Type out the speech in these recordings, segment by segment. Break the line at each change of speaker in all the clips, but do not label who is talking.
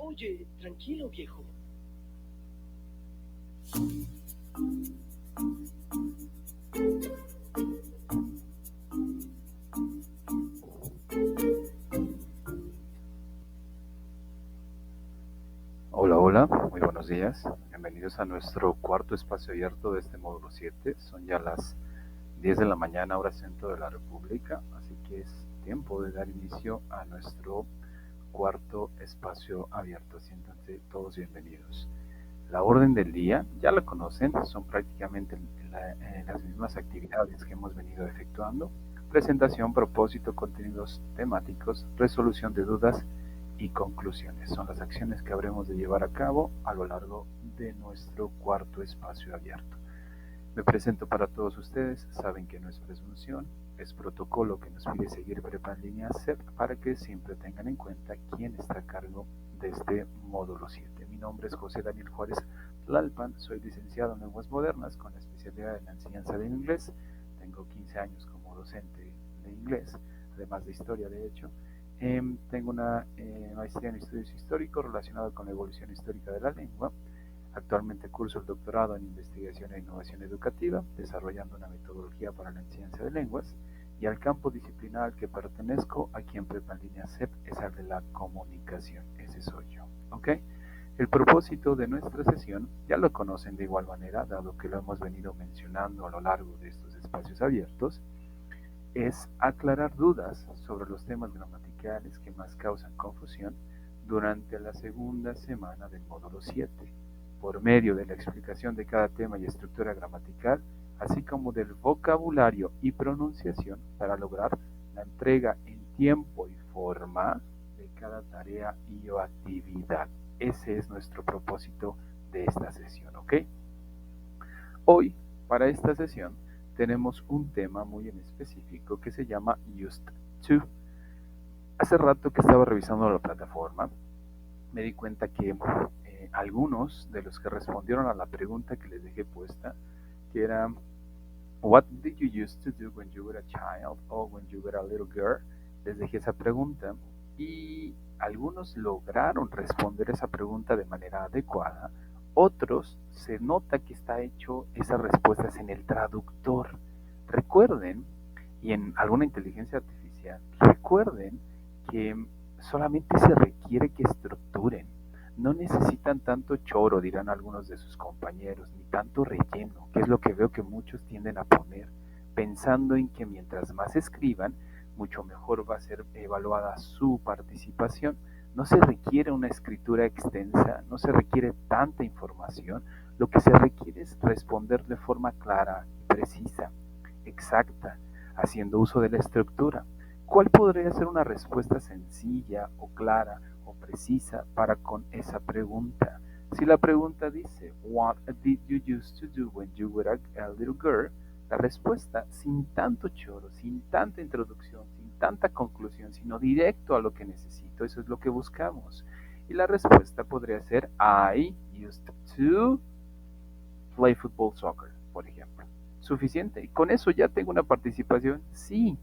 Oye, tranquilo, viejo.
Hola, hola, muy buenos días. Bienvenidos a nuestro cuarto espacio abierto de este módulo 7. Son ya las 10 de la mañana, hora centro de la República, así que es tiempo de dar inicio a nuestro cuarto espacio abierto. Siéntanse todos bienvenidos. La orden del día, ya la conocen, son prácticamente las mismas actividades que hemos venido efectuando: presentación, propósito, contenidos temáticos, resolución de dudas y conclusiones. Son las acciones que habremos de llevar a cabo a lo largo de nuestro cuarto espacio abierto. Me presento para todos ustedes. Saben que no es presunción, es protocolo que nos pide seguir Prepa en línea CEP para que siempre tengan en cuenta quién está a cargo de este módulo 7. Mi nombre es José Daniel Juárez Tlalpan, soy licenciado en Lenguas Modernas con la especialidad en la enseñanza del inglés. Tengo 15 años como docente de inglés, además de historia, de hecho. Tengo una maestría en estudios históricos relacionada con la evolución histórica de la lengua. Actualmente curso el doctorado en Investigación e Innovación Educativa, desarrollando una metodología para la enseñanza de lenguas, y al campo disciplinar al que pertenezco aquí en Prepa en Línea CEP es el de la comunicación. Ese soy yo, ¿ok? El propósito de nuestra sesión ya lo conocen de igual manera, dado que lo hemos venido mencionando a lo largo de estos espacios abiertos, es aclarar dudas sobre los temas gramaticales que más causan confusión durante la segunda semana del módulo 7, por medio de la explicación de cada tema y estructura gramatical, así como del vocabulario y pronunciación para lograr la entrega en tiempo y forma de cada tarea y o actividad. Ese es nuestro propósito de esta sesión, ¿ok? Hoy, para esta sesión, tenemos un tema muy en específico que se llama Used to. Hace rato que estaba revisando la plataforma, me di cuenta que algunos de los que respondieron a la pregunta que les dejé puesta, que era What did you used to do when you were a child or when you were a little girl? Les dejé esa pregunta y algunos lograron responder esa pregunta de manera adecuada. Otros se nota que está hecho esas respuestas en el traductor. Recuerden, y en alguna inteligencia artificial, recuerden que solamente se requiere que estructuren. No necesitan tanto choro, dirán algunos de sus compañeros, ni tanto relleno, que es lo que veo que muchos tienden a poner, pensando en que mientras más escriban, mucho mejor va a ser evaluada su participación. No se requiere una escritura extensa, no se requiere tanta información, lo que se requiere es responder de forma clara, precisa, exacta, haciendo uso de la estructura. ¿Cuál podría ser una respuesta sencilla o clara o precisa para con esa pregunta? Si la pregunta dice, What did you used to do when you were a little girl? La respuesta, sin tanto choro, sin tanta introducción, sin tanta conclusión, sino directo a lo que necesito, eso es lo que buscamos. Y la respuesta podría ser, I used to play football soccer, por ejemplo. ¿Suficiente? ¿Y con eso ya tengo una participación? Sí,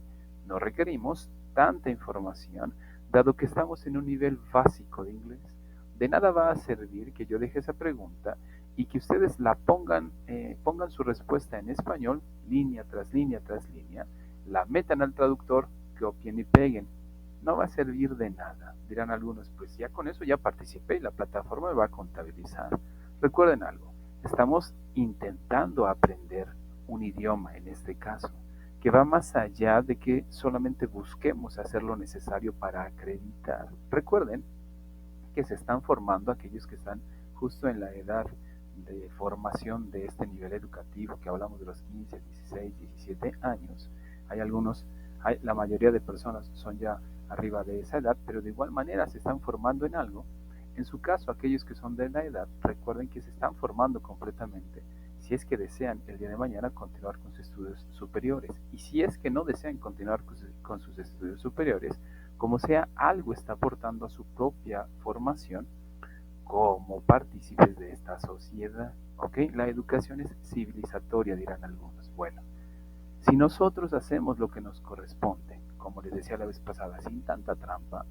no requerimos tanta información, dado que estamos en un nivel básico de inglés. De nada va a servir que yo deje esa pregunta y que ustedes la pongan su respuesta en español, línea tras línea tras línea, la metan al traductor, copien y peguen. No va a servir de nada. Dirán algunos, pues ya con eso ya participé y la plataforma me va a contabilizar. Recuerden algo, estamos intentando aprender un idioma en este caso, que va más allá de que solamente busquemos hacer lo necesario para acreditar. Recuerden que se están formando aquellos que están justo en la edad de formación de este nivel educativo, que hablamos de los 15, 16, 17 años. Hay algunos, la mayoría de personas son ya arriba de esa edad, pero de igual manera se están formando en algo. En su caso, aquellos que son de la edad, recuerden que se están formando completamente si es que desean el día de mañana continuar con sus estudios superiores. Y si es que no desean continuar con sus estudios superiores, como sea, algo está aportando a su propia formación como partícipes de esta sociedad. ¿Ok? La educación es civilizatoria, dirán algunos. Bueno, si nosotros hacemos lo que nos corresponde, como les decía la vez pasada, sin tanta trampa,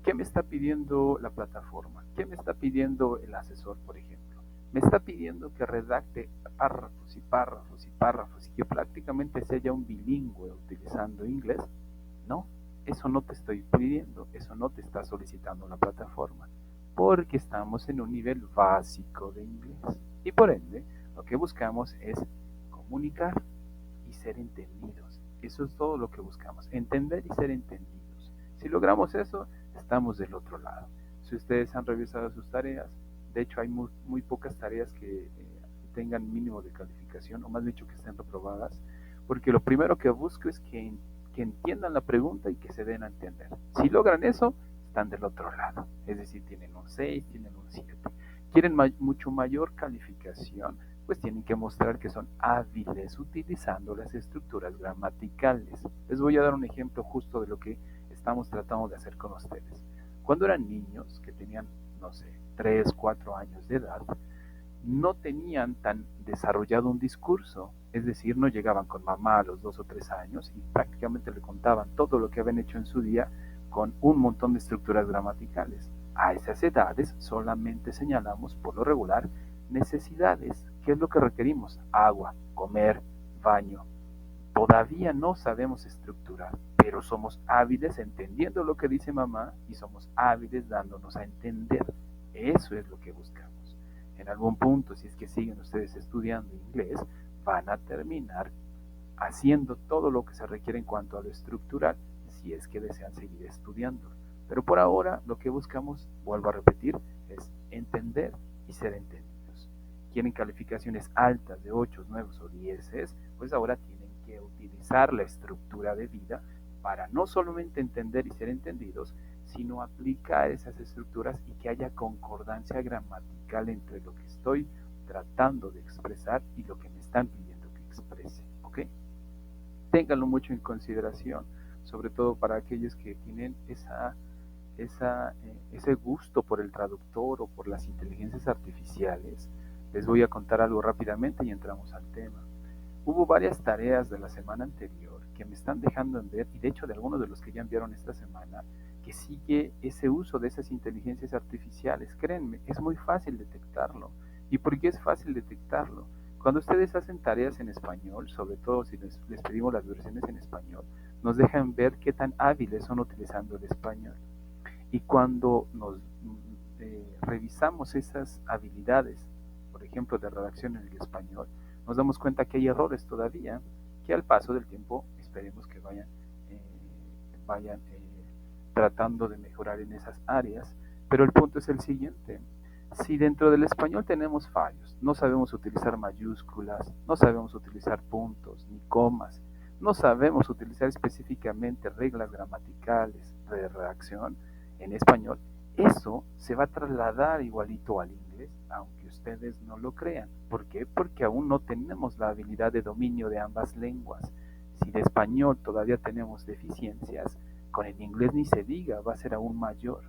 ¿Qué me está pidiendo la plataforma? ¿Qué me está pidiendo el asesor, por ejemplo? Me está pidiendo que redacte párrafos y párrafos y párrafos y que prácticamente sea ya un bilingüe utilizando inglés. No, eso no te estoy pidiendo, eso no te está solicitando la plataforma, porque estamos en un nivel básico de inglés. Y por ende, lo que buscamos es comunicar y ser entendidos. Eso es todo lo que buscamos, entender y ser entendidos. Si logramos eso, estamos del otro lado. Si ustedes han revisado sus tareas, de hecho hay muy pocas tareas que tengan mínimo de calificación, o más dicho que estén reprobadas, porque lo primero que busco es que entiendan la pregunta y que se den a entender. Si logran eso, están del otro lado. Es decir, tienen un 6, tienen un 7. Quieren mucho mayor calificación, pues tienen que mostrar que son hábiles utilizando las estructuras gramaticales. Les voy a dar un ejemplo justo de lo que estamos tratando de hacer con ustedes. Cuando eran niños, que tenían, no sé, 3, 4 años de edad, no tenían tan desarrollado un discurso, es decir, no llegaban con mamá a los 2 o 3 años y prácticamente le contaban todo lo que habían hecho en su día con un montón de estructuras gramaticales. A esas edades solamente señalamos por lo regular necesidades. ¿Qué es lo que requerimos? Agua, comer, baño. Todavía no sabemos estructurar, pero somos hábiles entendiendo lo que dice mamá y somos hábiles dándonos a entender. Eso es lo que buscamos. En algún punto, si es que siguen ustedes estudiando inglés, van a terminar haciendo todo lo que se requiere en cuanto a lo estructural, si es que desean seguir estudiando. Pero por ahora lo que buscamos, vuelvo a repetir, es entender y ser entendidos. Quieren calificaciones altas de 8, 9 o 10, pues ahora tienen que utilizar la estructura de vida para no solamente entender y ser entendidos, sino aplicar esas estructuras y que haya concordancia gramatical entre lo que estoy tratando de expresar y lo que me están pidiendo que exprese. ¿Ok? Ténganlo mucho en consideración, sobre todo para aquellos que tienen ese gusto por el traductor o por las inteligencias artificiales. Les voy a contar algo rápidamente y entramos al tema. Hubo varias tareas de la semana anterior que me están dejando en ver, y de hecho de algunos de los que ya enviaron esta semana, que sigue ese uso de esas inteligencias artificiales. Créanme, es muy fácil detectarlo. ¿Y por qué es fácil detectarlo? Cuando ustedes hacen tareas en español, sobre todo si les pedimos las versiones en español, nos dejan ver qué tan hábiles son utilizando el español. Y cuando nos revisamos esas habilidades, por ejemplo, de redacción en el español, nos damos cuenta que hay errores todavía que al paso del tiempo esperemos que vayan tratando de mejorar en esas áreas. Pero el punto es el siguiente: si dentro del español tenemos fallos, no sabemos utilizar mayúsculas, no sabemos utilizar puntos ni comas, no sabemos utilizar específicamente reglas gramaticales de redacción en español, eso se va a trasladar igualito al inglés, aunque ustedes no lo crean. ¿Por qué? Porque aún no tenemos la habilidad de dominio de ambas lenguas. Si de español todavía tenemos deficiencias, con el inglés ni se diga, va a ser aún mayor.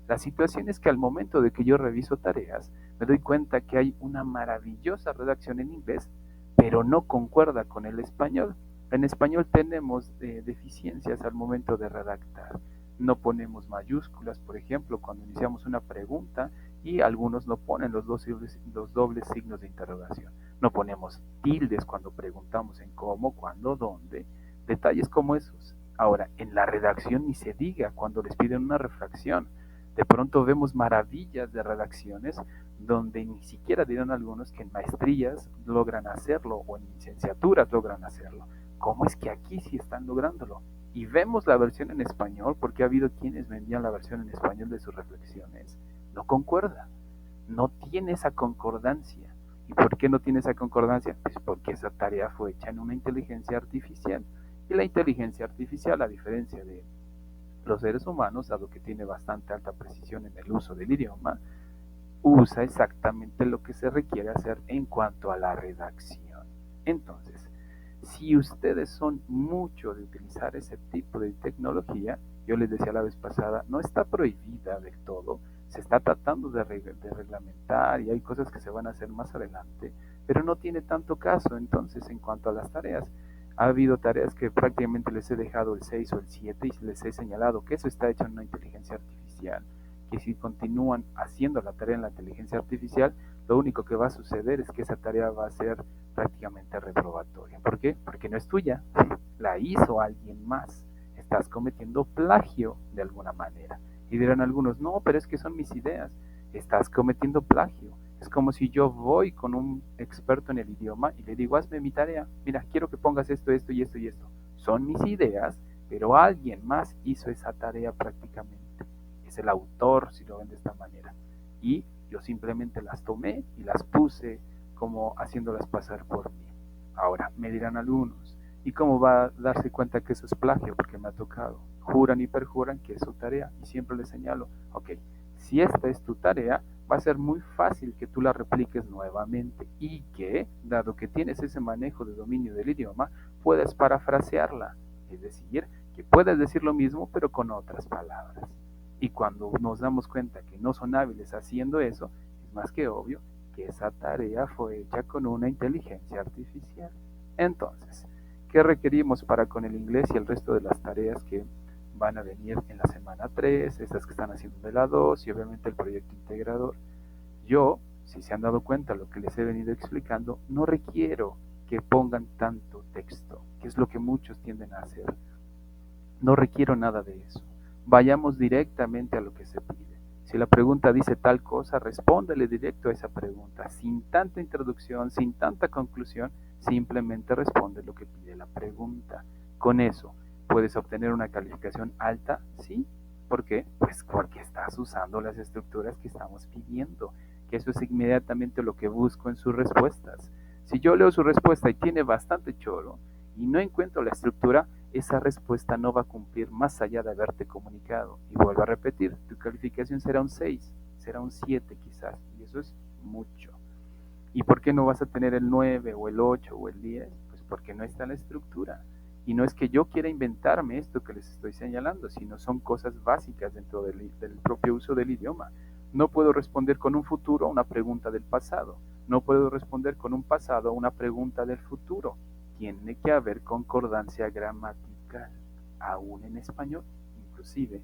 La situación es que al momento de que yo reviso tareas, me doy cuenta que hay una maravillosa redacción en inglés, pero no concuerda con el español. En español tenemos deficiencias al momento de redactar. No ponemos mayúsculas, por ejemplo, cuando iniciamos una pregunta, y algunos no ponen los dobles signos de interrogación. No ponemos tildes cuando preguntamos en cómo, cuándo, dónde, detalles como esos. Ahora, en la redacción ni se diga cuando les piden una refracción. De pronto vemos maravillas de redacciones donde ni siquiera dirán algunos que en maestrías logran hacerlo o en licenciaturas logran hacerlo. ¿Cómo es que aquí sí están lográndolo? Y vemos la versión en español, porque ha habido quienes me envían la versión en español de sus reflexiones. No concuerda, no tiene esa concordancia. ¿Y por qué no tiene esa concordancia? Pues porque esa tarea fue hecha en una inteligencia artificial. Y la inteligencia artificial, a diferencia de los seres humanos, dado que tiene bastante alta precisión en el uso del idioma, usa exactamente lo que se requiere hacer en cuanto a la redacción. Entonces, si ustedes son mucho de utilizar ese tipo de tecnología, yo les decía la vez pasada, no está prohibida del todo, se está tratando de reglamentar y hay cosas que se van a hacer más adelante, pero no tiene tanto caso. Entonces, en cuanto a las tareas, Ha habido tareas que prácticamente les he dejado el 6 o el 7 y les he señalado que eso está hecho en una inteligencia artificial, que si continúan haciendo la tarea en la inteligencia artificial, lo único que va a suceder es que esa tarea va a ser prácticamente reprobatoria. ¿Por qué? Porque no es tuya, la hizo alguien más. Estás cometiendo plagio de alguna manera. Y dirán algunos, no, pero es que son mis ideas. Estás cometiendo plagio. Es como si yo voy con un experto en el idioma y le digo, hazme mi tarea. Mira, quiero que pongas esto, esto y esto y esto. Son mis ideas, pero alguien más hizo esa tarea prácticamente. Es el autor, si lo ven de esta manera. Y yo simplemente las tomé y las puse como haciéndolas pasar por mí. Ahora, me dirán algunos, ¿y cómo va a darse cuenta que eso es plagio? Porque me ha tocado. Juran y perjuran que es su tarea y siempre les señalo, ok, si esta es tu tarea, va a ser muy fácil que tú la repliques nuevamente y que, dado que tienes ese manejo de dominio del idioma, puedas parafrasearla, es decir, que puedas decir lo mismo pero con otras palabras. Y cuando nos damos cuenta que no son hábiles haciendo eso, es más que obvio que esa tarea fue hecha con una inteligencia artificial. Entonces, ¿qué requerimos para con el inglés y el resto de las tareas que van a venir en la semana 3, estas que están haciendo de la 2 y obviamente el proyecto integrador? Yo, si se han dado cuenta lo que les he venido explicando, no requiero que pongan tanto texto, que es lo que muchos tienden a hacer. No requiero nada de eso. Vayamos directamente a lo que se pide. Si la pregunta dice tal cosa, respóndele directo a esa pregunta, sin tanta introducción, sin tanta conclusión, simplemente responde lo que pide la pregunta. Con eso, ¿puedes obtener una calificación alta? Sí. ¿Por qué? Pues porque estás usando las estructuras que estamos pidiendo, que eso es inmediatamente lo que busco en sus respuestas. Si yo leo su respuesta y tiene bastante choro y no encuentro la estructura, esa respuesta no va a cumplir más allá de haberte comunicado. Y vuelvo a repetir, tu calificación será un 6, será un 7 quizás, y eso es mucho. ¿Y por qué no vas a tener el 9 o el 8 o el 10? Pues porque no está la estructura. Y no es que yo quiera inventarme esto que les estoy señalando, sino son cosas básicas dentro del propio uso del idioma. No puedo responder con un futuro a una pregunta del pasado. No puedo responder con un pasado a una pregunta del futuro. Tiene que haber concordancia gramatical, aún en español, inclusive,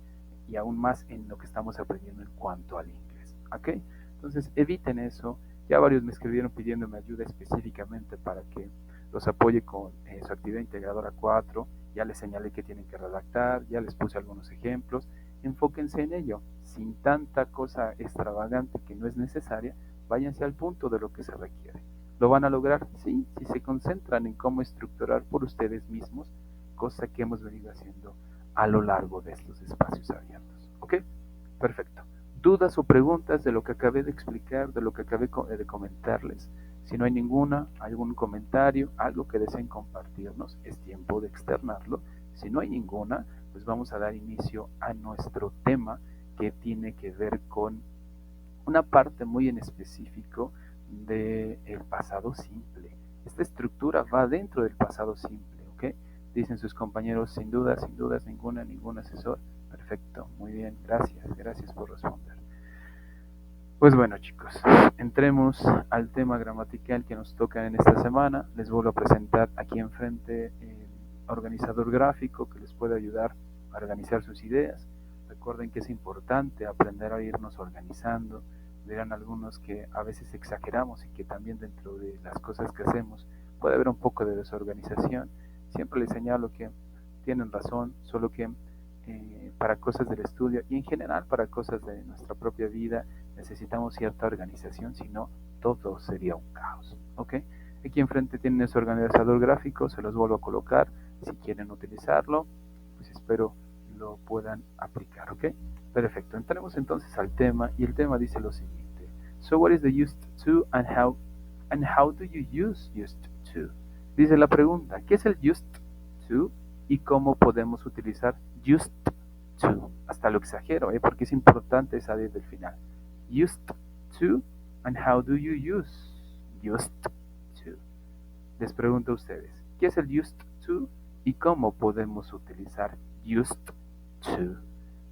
y aún más en lo que estamos aprendiendo en cuanto al inglés. ¿Ok? Entonces, eviten eso. Ya varios me escribieron pidiéndome ayuda específicamente para que los apoye con su actividad integradora 4. Ya les señalé que tienen que redactar, ya les puse algunos ejemplos. Enfóquense en ello, sin tanta cosa extravagante que no es necesaria. Váyanse al punto de lo que se requiere. ¿Lo van a lograr? Sí, si se concentran en cómo estructurar por ustedes mismos, cosa que hemos venido haciendo a lo largo de estos espacios abiertos. ¿Ok? Perfecto. ¿Dudas o preguntas de lo que acabé de explicar, de lo que acabé de comentarles? Si no hay ninguna, algún comentario, algo que deseen compartirnos, es tiempo de externarlo. Si no hay ninguna, pues vamos a dar inicio a nuestro tema que tiene que ver con una parte muy en específico del pasado simple. Esta estructura va dentro del pasado simple, ¿ok? Dicen sus compañeros, sin dudas, ningún asesor. Perfecto, muy bien, gracias por responder. Pues bueno, chicos, entremos al tema gramatical que nos toca en esta semana. Les vuelvo a presentar aquí enfrente el organizador gráfico que les puede ayudar a organizar sus ideas. Recuerden que es importante aprender a irnos organizando. Dirán algunos que a veces exageramos y que también dentro de las cosas que hacemos puede haber un poco de desorganización. Siempre les señalo que tienen razón, solo que para cosas del estudio y en general para cosas de nuestra propia vida necesitamos cierta organización, si no todo sería un caos. ¿Ok? Aquí enfrente tienen ese organizador gráfico, se los vuelvo a colocar. Si quieren utilizarlo, pues espero lo puedan aplicar. ¿Ok? Perfecto, entremos entonces al tema y el tema dice lo siguiente. So what is the used to and how do you use used to? Dice la pregunta, ¿qué es el used to y cómo podemos utilizar used to? Hasta lo exagero, porque es importante esa desde el final. Used to and how do you use used to? Les pregunto a ustedes, ¿qué es el used to y cómo podemos utilizar used to?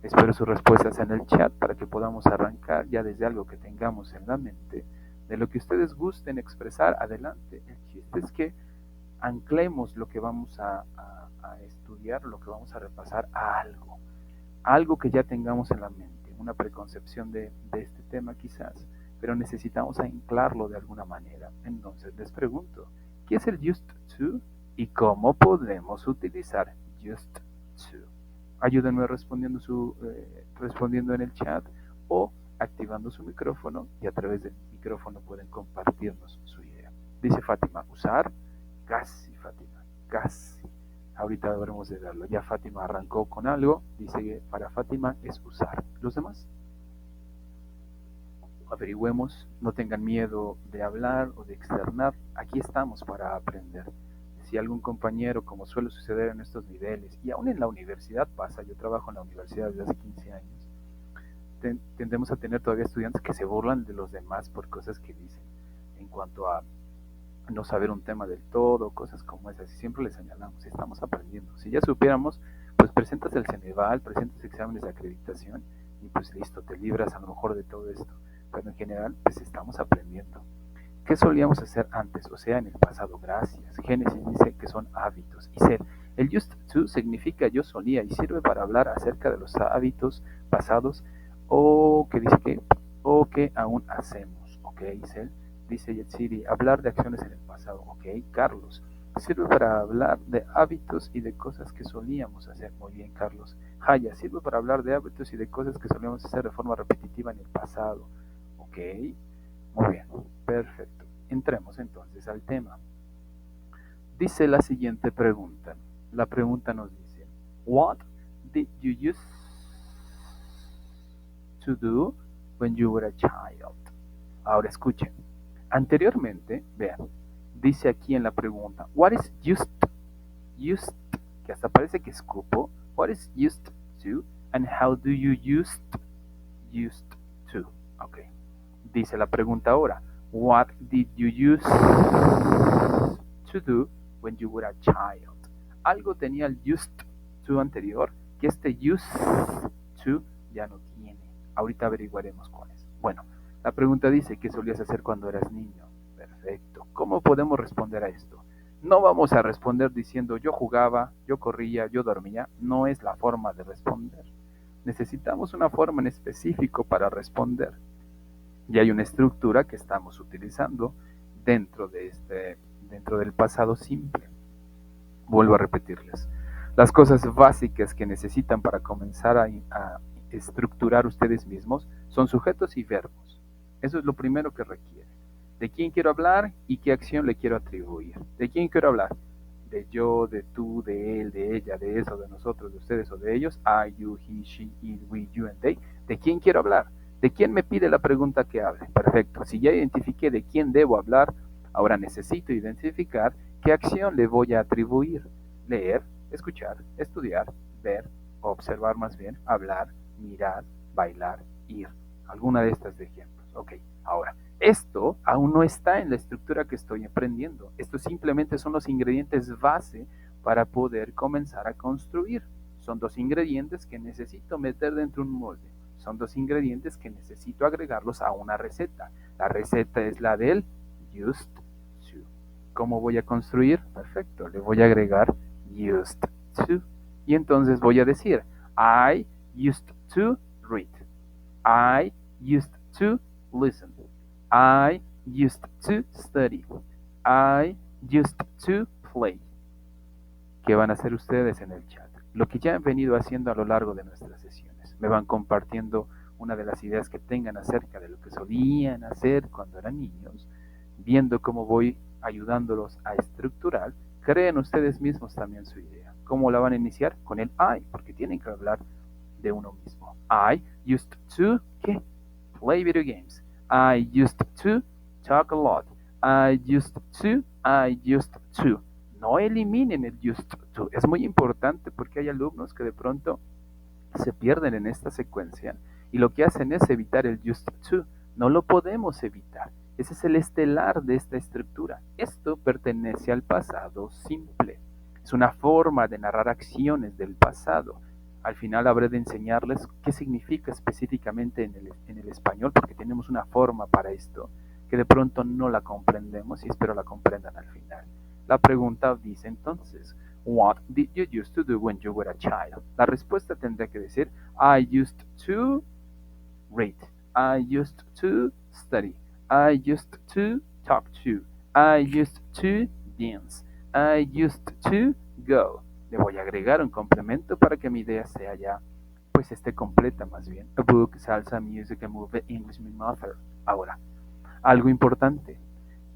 Espero sus respuestas en el chat para que podamos arrancar ya desde algo que tengamos en la mente. De lo que ustedes gusten expresar, adelante. El chiste es que anclemos lo que vamos a estudiar, lo que vamos a repasar a algo que ya tengamos en la mente, una preconcepción de este tema quizás, pero necesitamos anclarlo de alguna manera. Entonces les pregunto, ¿qué es el used to y cómo podemos utilizar used to? Ayúdenme respondiendo en el chat o activando su micrófono, y a través del micrófono pueden compartirnos su idea. Dice Fátima, usar, casi Fátima, casi. Ahorita habremos de verlo. Ya Fátima arrancó con algo. Dice que para Fátima es usar. ¿Los demás? Averigüemos. No tengan miedo de hablar o de externar. Aquí estamos para aprender. Si algún compañero, como suele suceder en estos niveles, y aún en la universidad pasa, yo trabajo en la universidad desde hace 15 años, tendemos a tener todavía estudiantes que se burlan de los demás por cosas que dicen en cuanto a no saber un tema del todo, cosas como esas, y siempre les señalamos, estamos aprendiendo. Si ya supiéramos, pues presentas el Ceneval, presentas exámenes de acreditación y pues listo, te libras a lo mejor de todo esto. Pero en general, pues estamos aprendiendo. ¿Qué solíamos hacer antes? O sea, en el pasado, gracias. Génesis dice que son hábitos y ser. El used to significa yo solía y sirve para hablar acerca de los hábitos pasados o que dice que o que aún hacemos. Ok, Cel. Dice Yetsiri, hablar de acciones en el pasado. Ok, Carlos. Sirve para hablar de hábitos y de cosas que solíamos hacer. Muy bien, Carlos. Haya, sirve para hablar de hábitos y de cosas que solíamos hacer de forma repetitiva en el pasado. Ok, muy bien, perfecto. Entremos entonces al tema. Dice la siguiente pregunta. La pregunta nos dice, What did you used to do when you were a child? Ahora escuchen. Anteriormente, vean, dice aquí en la pregunta, What is used, que hasta parece que escupo, What is used to, and how do you used to? Ok. Dice la pregunta ahora, What did you used to do when you were a child? Algo tenía el used to anterior que este used to ya no tiene. Ahorita averiguaremos cuál es. Bueno, la pregunta dice, ¿qué solías hacer cuando eras niño? Perfecto. ¿Cómo podemos responder a esto? No vamos a responder diciendo yo jugaba, yo corría, yo dormía. No es la forma de responder. Necesitamos una forma en específico para responder. Y hay una estructura que estamos utilizando dentro del pasado simple. Vuelvo a repetirles. Las cosas básicas que necesitan para comenzar a estructurar ustedes mismos son sujetos y verbos. Eso es lo primero que requiere. ¿De quién quiero hablar y qué acción le quiero atribuir? ¿De quién quiero hablar? De yo, de tú, de él, de ella, de eso, de nosotros, de ustedes o de ellos. I, you, he, she, it, we, you and they. ¿De quién quiero hablar? ¿De quién me pide la pregunta que hable? Perfecto. Si ya identifiqué de quién debo hablar, ahora necesito identificar qué acción le voy a atribuir. Leer, escuchar, estudiar, ver, observar más bien, hablar, mirar, bailar, ir. Alguna de estas de ejemplos. Ok, ahora, esto aún no está en la estructura que estoy aprendiendo. Estos simplemente son los ingredientes base para poder comenzar a construir. Son dos ingredientes que necesito meter dentro de un molde. Son dos ingredientes que necesito agregarlos a una receta. La receta es la del used to. ¿Cómo voy a construir? Perfecto, le voy a agregar used to. Y entonces voy a decir, I used to read. I used to listen. I used to study. I used to play. ¿Qué van a hacer ustedes en el chat? Lo que ya han venido haciendo a lo largo de nuestras sesiones. Me van compartiendo una de las ideas que tengan acerca de lo que solían hacer cuando eran niños, viendo cómo voy ayudándolos a estructurar. Creen ustedes mismos también su idea. ¿Cómo la van a iniciar? Con el I, porque tienen que hablar de uno mismo. I used to, ¿qué? Play video games. I used to talk a lot. I used to. No eliminen el used to. Es muy importante porque hay alumnos que de pronto se pierden en esta secuencia y lo que hacen es evitar el used to. No lo podemos evitar. Ese es el estelar de esta estructura. Esto pertenece al pasado simple. Es una forma de narrar acciones del pasado. Al final habré de enseñarles qué significa específicamente en el español, porque tenemos una forma para esto, que de pronto no la comprendemos y espero la comprendan al final. La pregunta dice entonces, what did you used to do when you were a child? La respuesta tendría que decir, I used to read. I used to study. I used to talk to. I used to dance. I used to go. Le voy a agregar un complemento para que mi idea sea ya, pues esté completa más bien. A book, salsa, music, a movie, English, my mother. Ahora, algo importante.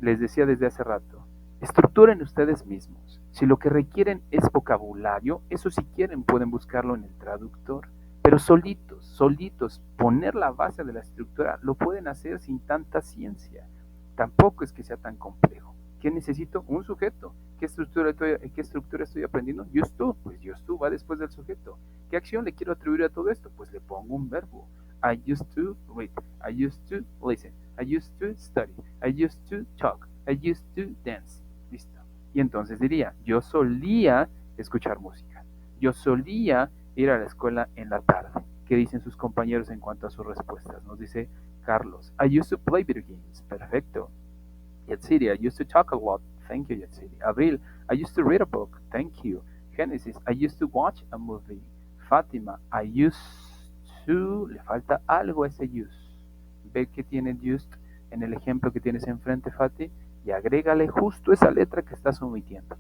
Les decía desde hace rato, estructuren ustedes mismos. Si lo que requieren es vocabulario, eso si quieren pueden buscarlo en el traductor. Pero solitos, solitos, poner la base de la estructura lo pueden hacer sin tanta ciencia. Tampoco es que sea tan complejo. ¿Qué necesito? Un sujeto. ¿Qué estructura estoy aprendiendo? Used to. Pues used to va después del sujeto. ¿Qué acción le quiero atribuir a todo esto? Pues le pongo un verbo. I used to read. I used to listen. I used to study. I used to talk. I used to dance. Listo. Y entonces diría, yo solía escuchar música. Yo solía ir a la escuela en la tarde. ¿Qué dicen sus compañeros en cuanto a sus respuestas? Nos dice Carlos, I used to play video games. Perfecto. Yatsiri, I used to talk a lot. Thank you, Yatsiri. Abril, I used to read a book. Thank you. Genesis, I used to watch a movie. Fátima, I used to. Le falta algo a ese used. Ve que tiene el used en el ejemplo que tienes enfrente, Fati, y agrégale justo esa letra que estás omitiendo.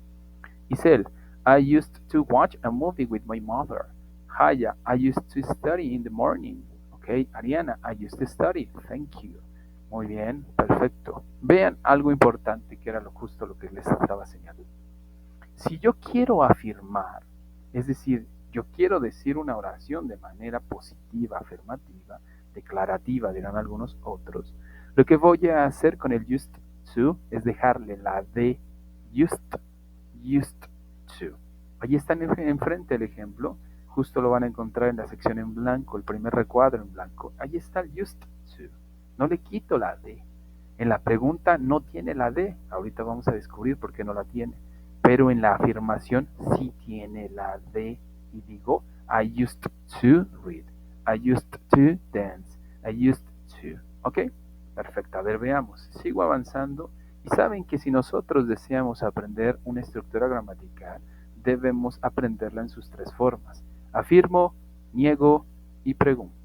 Isel, I used to watch a movie with my mother. Haya, I used to study in the morning. Ok, Ariana, I used to study. Thank you. Muy bien, perfecto. Vean algo importante que era justo lo que les estaba señalando. Si yo quiero afirmar, es decir, yo quiero decir una oración de manera positiva, afirmativa, declarativa, dirán algunos otros, lo que voy a hacer con el used to es dejarle la de used to. Allí está enfrente el ejemplo, justo lo van a encontrar en la sección en blanco, el primer recuadro en blanco. Allí está el used to. No le quito la de. En la pregunta no tiene la de. Ahorita vamos a descubrir por qué no la tiene. Pero en la afirmación sí tiene la de. Y digo, I used to read. I used to dance. I used to. ¿Ok? Perfecto. A ver, veamos. Sigo avanzando. Y saben que si nosotros deseamos aprender una estructura gramatical, debemos aprenderla en sus tres formas. Afirmo, niego y pregunto.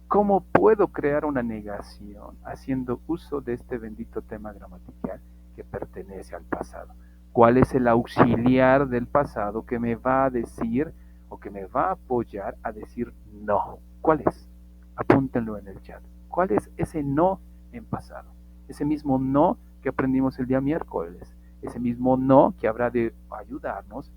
¿Cómo puedo crear una negación haciendo uso de este bendito tema gramatical que pertenece al pasado? ¿Cuál es el auxiliar del pasado que me va a decir o que me va a apoyar a decir no? ¿Cuál es? Apúntenlo en el chat. ¿Cuál es ese no en pasado? Ese mismo no que aprendimos el día miércoles. Ese mismo no que habrá de ayudarnos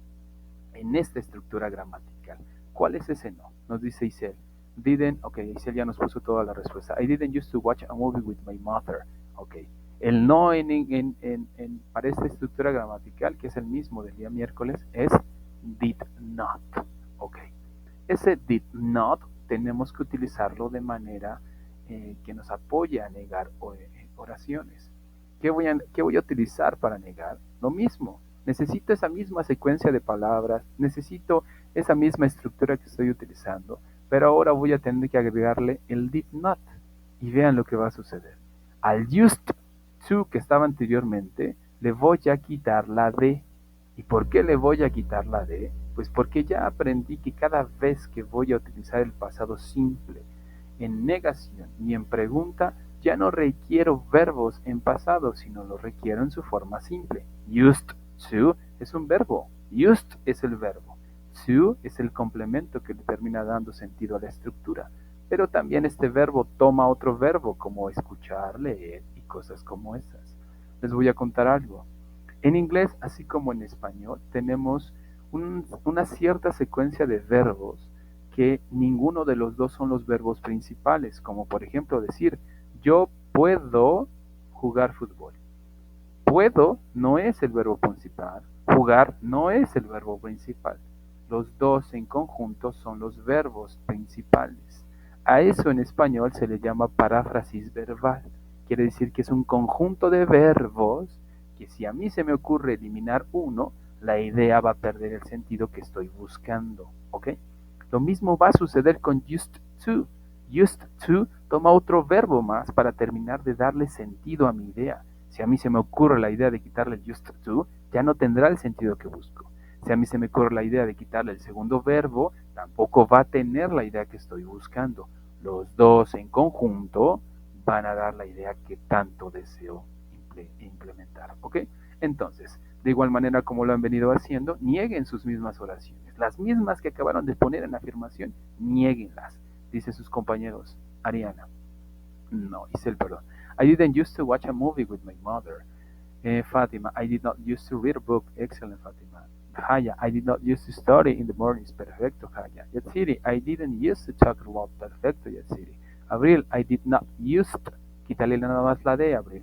en esta estructura gramatical. ¿Cuál es ese no? Nos dice Isel. Isel ya nos puso toda la respuesta. I didn't used to watch a movie with my mother. Ok. El no para esta estructura gramatical, que es el mismo del día miércoles, es did not. Ok. Ese did not tenemos que utilizarlo de manera que nos apoye a negar oraciones. ¿Qué voy a utilizar para negar? Lo mismo. Necesito esa misma secuencia de palabras, necesito esa misma estructura que estoy utilizando, pero ahora voy a tener que agregarle el did not. Y vean lo que va a suceder. Al used to que estaba anteriormente, le voy a quitar la de. ¿Y por qué le voy a quitar la de? Pues porque ya aprendí que cada vez que voy a utilizar el pasado simple en negación y en pregunta, ya no requiero verbos en pasado, sino lo requiero en su forma simple. Used to es un verbo. Used es el verbo. To es el complemento que le termina dando sentido a la estructura. Pero también este verbo toma otro verbo como escuchar, leer y cosas como esas. Les voy a contar algo. En inglés, así como en español, tenemos una cierta secuencia de verbos que ninguno de los dos son los verbos principales, como por ejemplo decir, yo puedo jugar fútbol. Puedo no es el verbo principal, jugar no es el verbo principal. Los dos en conjunto son los verbos principales. A eso en español se le llama paráfrasis verbal. Quiere decir que es un conjunto de verbos que si a mí se me ocurre eliminar uno, la idea va a perder el sentido que estoy buscando. ¿Ok? Lo mismo va a suceder con used to. Used to toma otro verbo más para terminar de darle sentido a mi idea. Si a mí se me ocurre la idea de quitarle el used to, ya no tendrá el sentido que busco. Si a mí se me ocurre la idea de quitarle el segundo verbo, tampoco va a tener la idea que estoy buscando. Los dos en conjunto van a dar la idea que tanto deseo implementar. ¿Ok? Entonces, de igual manera como lo han venido haciendo, nieguen sus mismas oraciones. Las mismas que acabaron de poner en la afirmación, niéguenlas. Dice sus compañeros, Ariana. No, Isel, perdón. I didn't used to watch a movie with my mother. Fatima, I did not used to read a book. Excellent, Fatima. Haya, I did not used to study in the mornings. Perfecto, Haya. Yatsiri, I didn't used to talk a lot. Perfecto, Yatsiri. Abril, I did not used. Quítale nada más la D, Abril.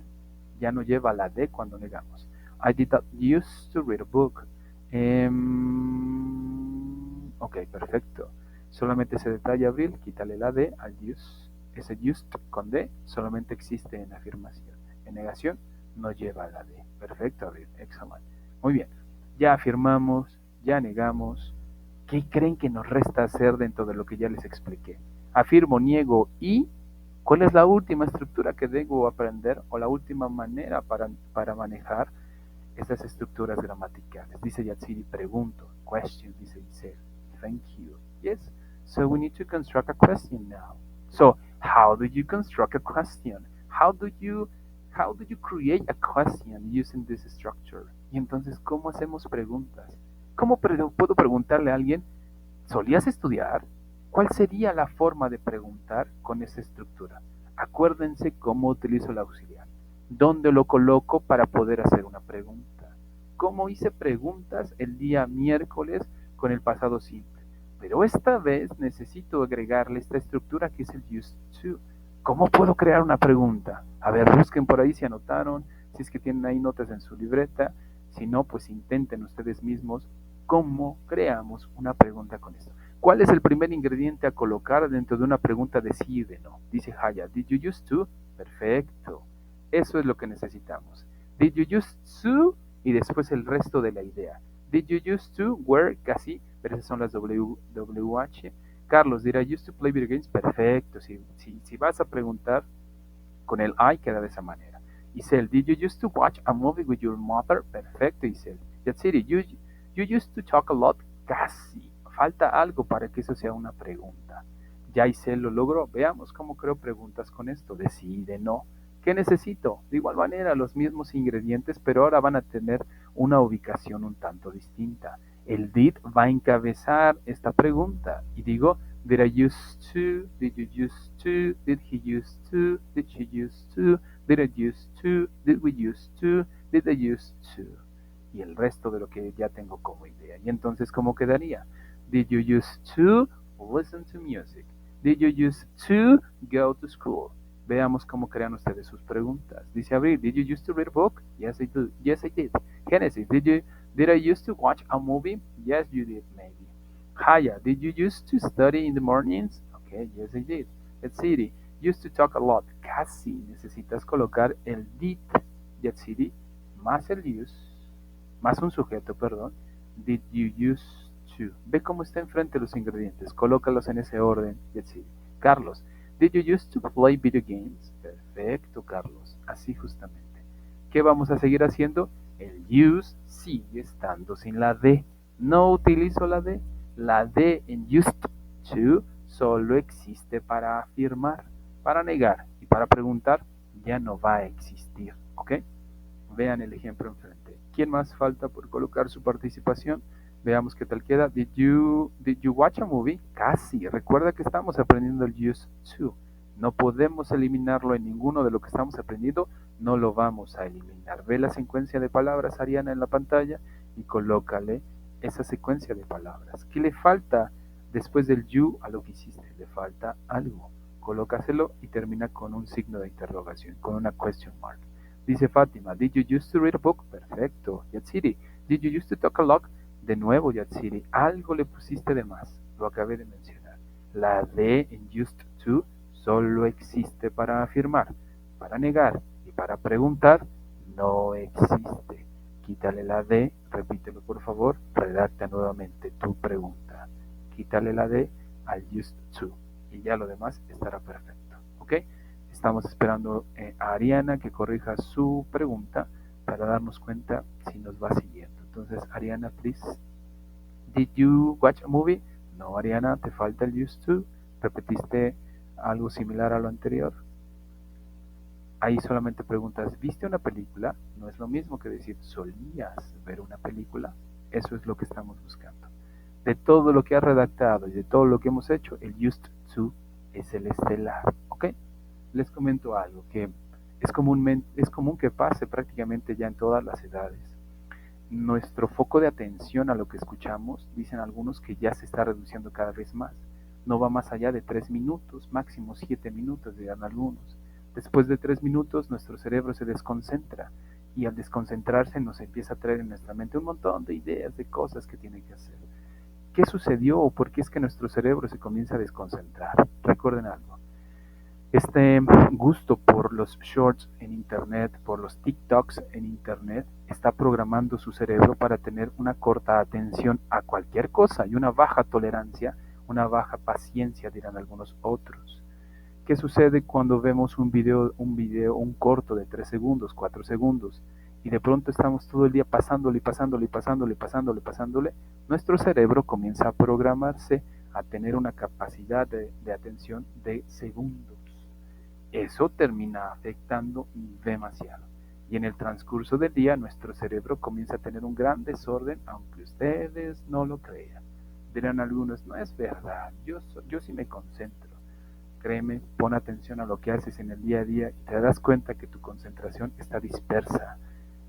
Ya no lleva la D cuando negamos. I did not used to read a book. Ok, perfecto. Solamente ese detalle, Abril, quítale la D al use. Ese used con D solamente existe en afirmación. En negación no lleva la D. Perfecto, Abril. Excelente. Muy bien. Ya afirmamos, ya negamos. ¿Qué creen que nos resta hacer dentro de lo que ya les expliqué? Afirmo, niego y ¿cuál es la última estructura que debo aprender o la última manera para manejar estas estructuras gramaticales? Dice Yatsiri, pregunto. Question, dice Giselle. Thank you. Yes. So we need to construct a question now. So how do you construct a question? How do you create a question using this structure? Y entonces, ¿cómo hacemos preguntas? ¿Cómo puedo preguntarle a alguien, ¿solías estudiar? ¿Cuál sería la forma de preguntar con esa estructura? Acuérdense cómo utilizo el auxiliar. ¿Dónde lo coloco para poder hacer una pregunta? ¿Cómo hice preguntas el día miércoles con el pasado simple? Pero esta vez necesito agregarle esta estructura que es el used to. ¿Cómo puedo crear una pregunta? A ver, busquen por ahí si anotaron, si es que tienen ahí notas en su libreta. Si no, pues intenten ustedes mismos cómo creamos una pregunta con esto. ¿Cuál es el primer ingrediente a colocar dentro de una pregunta de sí y de no? Dice Haya, ¿did you used to? Perfecto. Eso es lo que necesitamos. Did you used to? Y después el resto de la idea. Did you used to? Where, casi, pero esas son las WH. Carlos, did I used to play video games? Perfecto. Si vas a preguntar con el I, queda de esa manera. Isel, did you used to watch a movie with your mother? Perfecto, Isel. Yatsiri, you used to talk a lot? Casi. Falta algo para que eso sea una pregunta. Ya Isel lo logró. Veamos cómo creo preguntas con esto. De sí, de no. ¿Qué necesito? De igual manera, los mismos ingredientes, pero ahora van a tener una ubicación un tanto distinta. El did va a encabezar esta pregunta. Y digo, did I used to? Did you used to? Did he used to? Did she used to? Did I used to? Did we used to? Did they used to? Y el resto de lo que ya tengo como idea. Y entonces, ¿cómo quedaría? Did you used to listen to music? Did you used to go to school? Veamos cómo crean ustedes sus preguntas. Dice Abril, did you used to read a book? Yes, I do. Yes, I did. Genesis, did I used to watch a movie? Yes, you did, maybe. Haya, did you used to study in the mornings? Okay, yes, I did. Yatsiri, used to talk a lot. Casi necesitas colocar el did, Yatsiri, más el use, más un sujeto, perdón. Did you used to? Ve cómo está enfrente los ingredientes. Colócalos en ese orden, Yatsiri. Carlos, did you used to play video games? Perfecto, Carlos. Así justamente. ¿Qué vamos a seguir haciendo? El use sigue estando sin la D. No utilizo la D. La D en used to solo existe para afirmar, para negar y para preguntar ya no va a existir. ¿Ok? Vean el ejemplo enfrente. ¿Quién más falta por colocar su participación? Veamos qué tal queda. Did you watch a movie? Casi. Recuerda que estamos aprendiendo el used to. No podemos eliminarlo en ninguno de lo que estamos aprendiendo. No lo vamos a eliminar. Ve la secuencia de palabras, Ariana, en la pantalla y colócale esa secuencia de palabras. ¿Qué le falta después del you a lo que hiciste? Le falta algo. Colócaselo y termina con un signo de interrogación, con una question mark. Dice Fátima, did you used to read a book? Perfecto. Yatsiri, did you used to talk a lot? De nuevo, Yatsiri, algo le pusiste de más. Lo acabé de mencionar. La D en used to solo existe para afirmar, para negar y para preguntar no existe. Quítale la D, repítelo por favor, redacta nuevamente tu pregunta. Quítale la D al used to y ya lo demás estará perfecto. ¿Ok? Estamos esperando a Ariana que corrija su pregunta para darnos cuenta si nos va siguiendo. Entonces, Ariana, please. Did you watch a movie? No, Ariana, te falta el used to. Repetiste algo similar a lo anterior. Ahí solamente preguntas, ¿viste una película? No es lo mismo que decir, ¿solías ver una película? Eso es lo que estamos buscando. De todo lo que has redactado y de todo lo que hemos hecho, el used to es el estelar, ¿ok? Les comento algo que es común que pase prácticamente ya en todas las edades. Nuestro foco de atención a lo que escuchamos, dicen algunos que ya se está reduciendo cada vez más. No va más allá de 3 minutos, máximo 7 minutos, dirán algunos. Después de 3 minutos, nuestro cerebro se desconcentra y al desconcentrarse nos empieza a traer en nuestra mente un montón de ideas, de cosas que tiene que hacer. ¿Qué sucedió o por qué es que nuestro cerebro se comienza a desconcentrar? Recuerden algo. Este gusto por los shorts en internet, por los TikToks en internet, está programando su cerebro para tener una corta atención a cualquier cosa y una baja tolerancia, una baja paciencia, dirán algunos otros. ¿Qué sucede cuando vemos un corto de 3 segundos, 4 segundos, y de pronto estamos todo el día pasándole, pasándole, pasándole, pasándole, pasándole? Nuestro cerebro comienza a programarse a tener una capacidad de atención de segundos. Eso termina afectando demasiado. Y en el transcurso del día nuestro cerebro comienza a tener un gran desorden, aunque ustedes no lo crean. Dirán algunos, no es verdad, yo sí me concentro. Créeme, pon atención a lo que haces en el día a día y te darás cuenta que tu concentración está dispersa.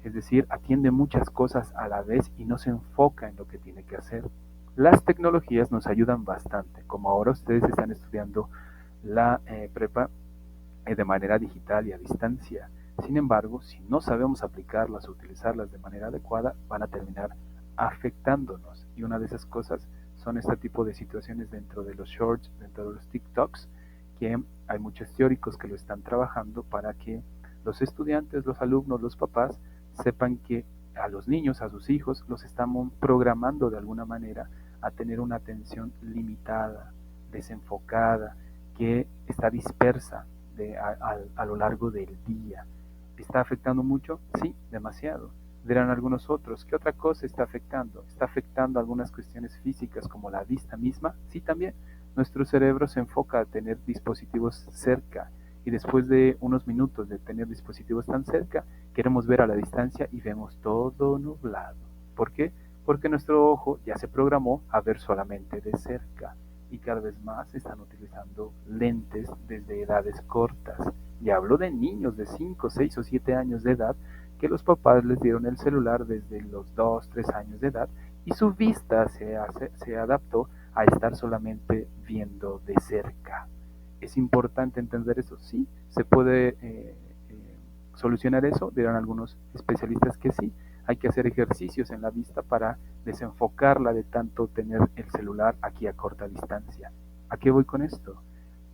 Es decir, atiende muchas cosas a la vez y no se enfoca en lo que tiene que hacer. Las tecnologías nos ayudan bastante, como ahora ustedes están estudiando la prepa de manera digital y a distancia. Sin embargo, si no sabemos aplicarlas o utilizarlas de manera adecuada, van a terminar afectándonos. Y una de esas cosas son este tipo de situaciones dentro de los shorts, dentro de los TikToks, que hay muchos teóricos que lo están trabajando para que los estudiantes, los alumnos, los papás sepan que a los niños, a sus hijos, los estamos programando de alguna manera a tener una atención limitada, desenfocada, que está dispersa a lo largo del día. ¿Está afectando mucho? Sí, demasiado. Dirán algunos otros, ¿qué otra cosa está afectando? ¿Está afectando algunas cuestiones físicas como la vista misma? Sí, también. Nuestro cerebro se enfoca a tener dispositivos cerca y después de unos minutos de tener dispositivos tan cerca, queremos ver a la distancia y vemos todo nublado. ¿Por qué? Porque nuestro ojo ya se programó a ver solamente de cerca y cada vez más están utilizando lentes desde edades cortas. Y hablo de niños de 5, 6 o 7 años de edad que los papás les dieron el celular desde los 2, 3 años de edad y su vista se adaptó a estar solamente viendo de cerca. ¿Es importante entender eso? Sí, se puede solucionar eso, dirán algunos especialistas que sí. Hay que hacer ejercicios en la vista para desenfocarla de tanto tener el celular aquí a corta distancia. ¿A qué voy con esto?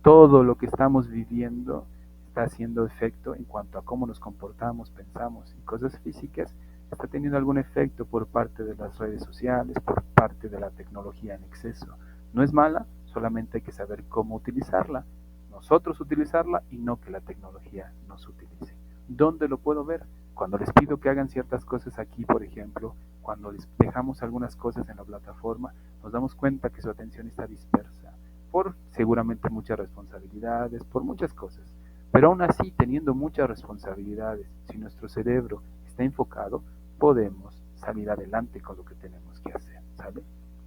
Todo lo que estamos viviendo está haciendo efecto en cuanto a cómo nos comportamos, pensamos y cosas físicas, está teniendo algún efecto por parte de las redes sociales, por parte de la tecnología en exceso. No es mala, solamente hay que saber cómo utilizarla, nosotros utilizarla y no que la tecnología nos utilice. ¿Dónde lo puedo ver? Cuando les pido que hagan ciertas cosas aquí, por ejemplo, cuando les dejamos algunas cosas en la plataforma, nos damos cuenta que su atención está dispersa por seguramente muchas responsabilidades, por muchas cosas. Pero aún así, teniendo muchas responsabilidades, si nuestro cerebro está enfocado, podemos salir adelante con lo que tenemos que hacer, ¿sale?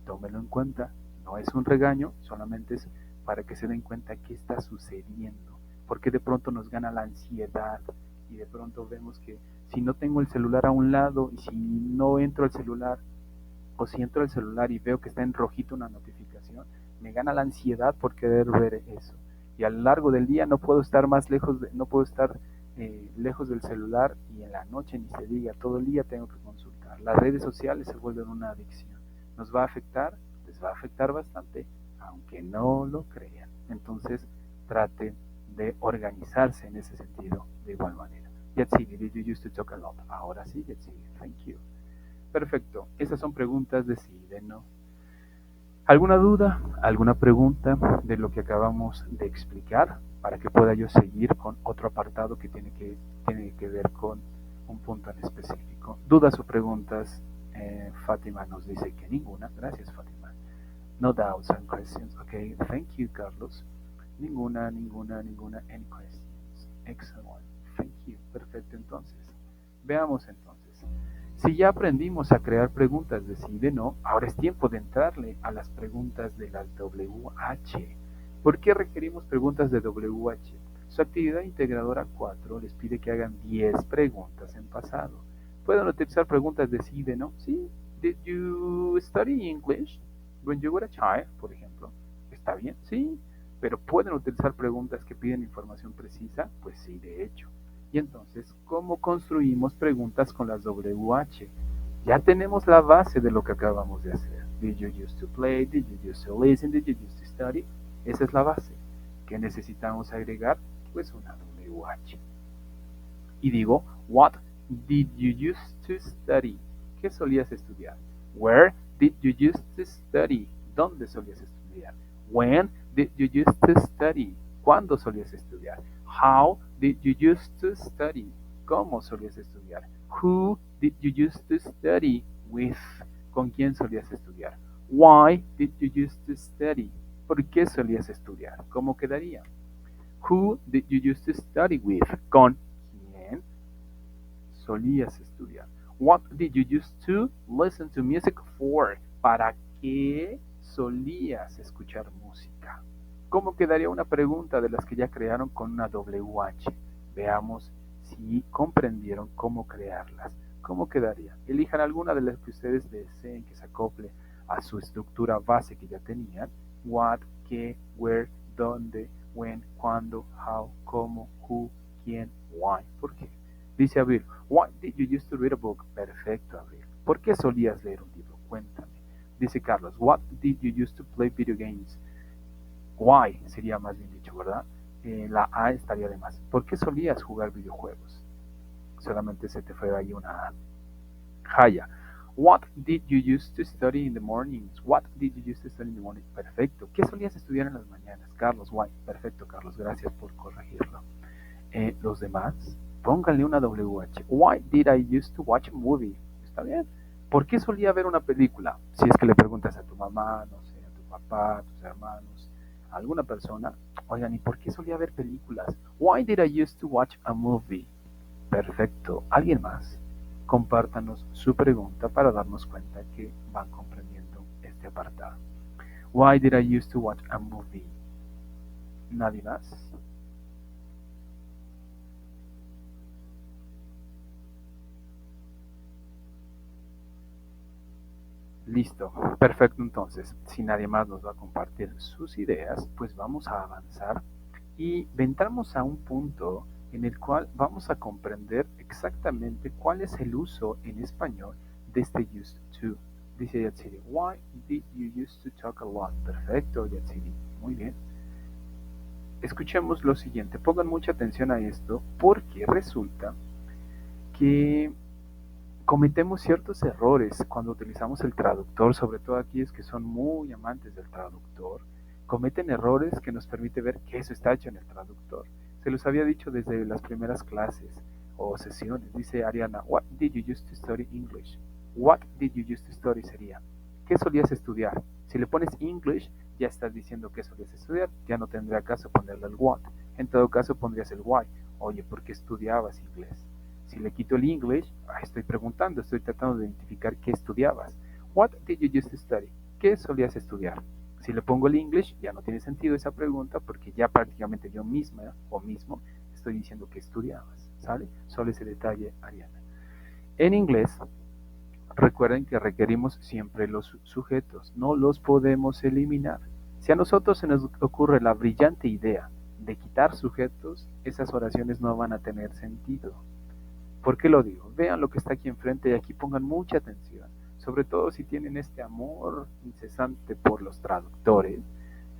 Tómenlo en cuenta, no es un regaño, solamente es para que se den cuenta qué está sucediendo, porque de pronto nos gana la ansiedad y de pronto vemos que si no tengo el celular a un lado y si no entro al celular o si entro al celular y veo que está en rojito una notificación, me gana la ansiedad por querer ver eso. Y a lo largo del día no puedo estar no puedo estar lejos del celular y en la noche ni se diga, todo el día tengo que consultar. Las redes sociales se vuelven una adicción. ¿Nos va a afectar? Les va a afectar bastante, aunque no lo crean. Entonces, traten de organizarse en ese sentido de igual manera. Yatsiri, did you used to talk a lot? Ahora sí, Yatsiri, thank you. Perfecto, esas son preguntas de sí, de no. ¿Alguna duda, alguna pregunta de lo que acabamos de explicar para que pueda yo seguir con otro apartado que tiene que ver con un punto en específico? ¿Dudas o preguntas Fátima nos dice que ninguna. Gracias, Fátima. No doubts and questions. Okay, thank you, Carlos. Ninguna, ninguna, ninguna. Any questions? Excellent. Thank you. Perfecto, entonces. Veamos entonces. Si ya aprendimos a crear preguntas de sí y de no, ahora es tiempo de entrarle a las preguntas de las WH. ¿Por qué requerimos preguntas de WH? Su actividad integradora 4 les pide que hagan 10 preguntas en pasado. ¿Pueden utilizar preguntas de sí y de no? Sí. Did you study English when you were a child, por ejemplo? ¿Está bien? Sí. Pero ¿pueden utilizar preguntas que piden información precisa? Pues sí, de hecho. Y entonces, ¿cómo construimos preguntas con las WH? Ya tenemos la base de lo que acabamos de hacer. Did you used to play? Did you used to listen? Did you used to study? Esa es la base. ¿Qué necesitamos agregar? Pues una WH. Y digo, what did you used to study? ¿Qué solías estudiar? Where did you used to study? ¿Dónde solías estudiar? When did you used to study? ¿Cuándo solías estudiar? How did you used to study? ¿Cómo solías estudiar? Who did you used to study with? ¿Con quién solías estudiar? Why did you used to study? ¿Por qué solías estudiar? ¿Cómo quedaría? Who did you used to study with? ¿Con quién solías estudiar? What did you used to listen to music for? ¿Para qué solías escuchar música? ¿Cómo quedaría una pregunta de las que ya crearon con una WH? Veamos si comprendieron cómo crearlas. ¿Cómo quedaría? Elijan alguna de las que ustedes deseen que se acople a su estructura base que ya tenían. What, qué, where, dónde, when, cuándo, how, cómo, who, quién, why. ¿Por qué? Dice Abril, why did you used to read a book? Perfecto, Abril. ¿Por qué solías leer un libro? Cuéntame. Dice Carlos, what did you used to play video games? Why sería más bien dicho, ¿verdad? La A estaría de más. ¿Por qué solías jugar videojuegos? Solamente se te fue ahí una A. Haya. What did you used to study in the mornings? What did you used to study in the morning? Perfecto. ¿Qué solías estudiar en las mañanas? Carlos, why? Perfecto, Carlos. Gracias por corregirlo. Los demás, pónganle una WH. Why did I used to watch a movie? ¿Está bien? ¿Por qué solía ver una película? Si es que le preguntas a tu mamá, no sé, a tu papá, a tus hermanos, a alguna persona, oigan, ¿y por qué solía ver películas? Why did I used to watch a movie? Perfecto. ¿Alguien más? Compártanos su pregunta para darnos cuenta que van comprendiendo este apartado. Why did I used to watch a movie? ¿Nadie más? Listo, perfecto. Entonces, si nadie más nos va a compartir sus ideas, pues vamos a avanzar y entramos a un punto en el cual vamos a comprender exactamente cuál es el uso en español de este used to. Dice Yatsiri, why did you used to talk a lot? Perfecto, Yatsiri, muy bien. Escuchemos lo siguiente, pongan mucha atención a esto porque resulta que cometemos ciertos errores cuando utilizamos el traductor, sobre todo aquellos que son muy amantes del traductor, cometen errores que nos permite ver que eso está hecho en el traductor. Se los había dicho desde las primeras clases o sesiones. Dice Ariana, what did you used to study English? What did you used to study sería, ¿qué solías estudiar? Si le pones English, ya estás diciendo que solías estudiar, ya no tendría caso ponerle el what. En todo caso pondrías el why. Oye, ¿por qué estudiabas inglés? Si le quito el English, estoy preguntando, estoy tratando de identificar qué estudiabas. What did you used to study? ¿Qué solías estudiar? Si le pongo el English, ya no tiene sentido esa pregunta porque ya prácticamente yo misma o mismo estoy diciendo que estudiabas, ¿sale? Solo ese detalle, Ariana. En inglés, recuerden que requerimos siempre los sujetos, no los podemos eliminar. Si a nosotros se nos ocurre la brillante idea de quitar sujetos, esas oraciones no van a tener sentido. ¿Por qué lo digo? Vean lo que está aquí enfrente y aquí pongan mucha atención, sobre todo si tienen este amor incesante por los traductores,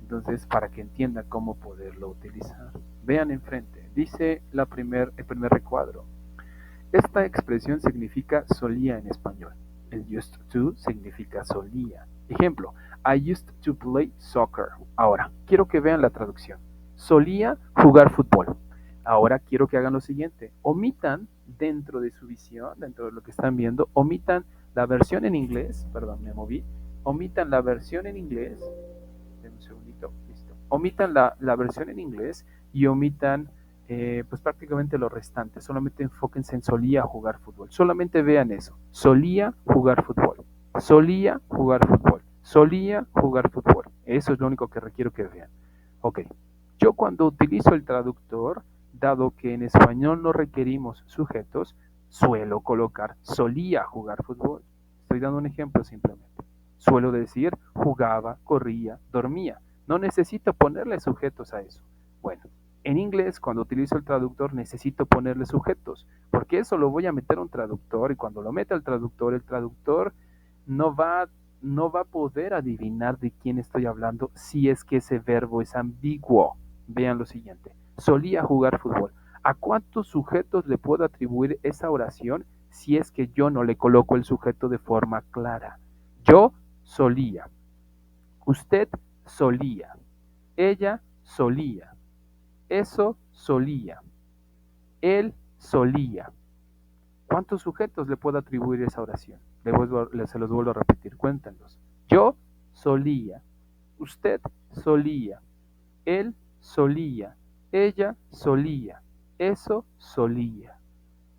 entonces para que entiendan cómo poderlo utilizar. Vean enfrente, dice el primer recuadro. Esta expresión significa solía en español. El used to significa solía. Ejemplo, I used to play soccer. Ahora, quiero que vean la traducción. Solía jugar fútbol. Ahora quiero que hagan lo siguiente. Omitan dentro de su visión, dentro de lo que están viendo, omitan la versión en inglés, perdón, me moví, omitan la versión en inglés, denme un segundito, listo, omitan la versión en inglés y omitan pues prácticamente lo restante, solamente enfóquense en solía jugar fútbol, solamente vean eso, solía jugar fútbol, solía jugar fútbol, solía jugar fútbol, eso es lo único que requiero que vean. Ok, yo cuando utilizo el traductor, dado que en español no requerimos sujetos, suelo colocar solía jugar fútbol. Estoy dando un ejemplo simplemente. Suelo decir jugaba, corría, dormía. No necesito ponerle sujetos a eso. Bueno, en inglés cuando utilizo el traductor necesito ponerle sujetos, porque eso lo voy a meter a un traductor y cuando lo meta el traductor no va, no va a poder adivinar de quién estoy hablando si es que ese verbo es ambiguo. Vean lo siguiente. Solía jugar fútbol. ¿A cuántos sujetos le puedo atribuir esa oración si es que yo no le coloco el sujeto de forma clara? Yo solía. Usted solía. Ella solía. Eso solía. Él solía. ¿Cuántos sujetos le puedo atribuir esa oración? Se los vuelvo a repetir, cuéntenlos. Yo solía. Usted solía. Él solía. Ella solía. Eso solía.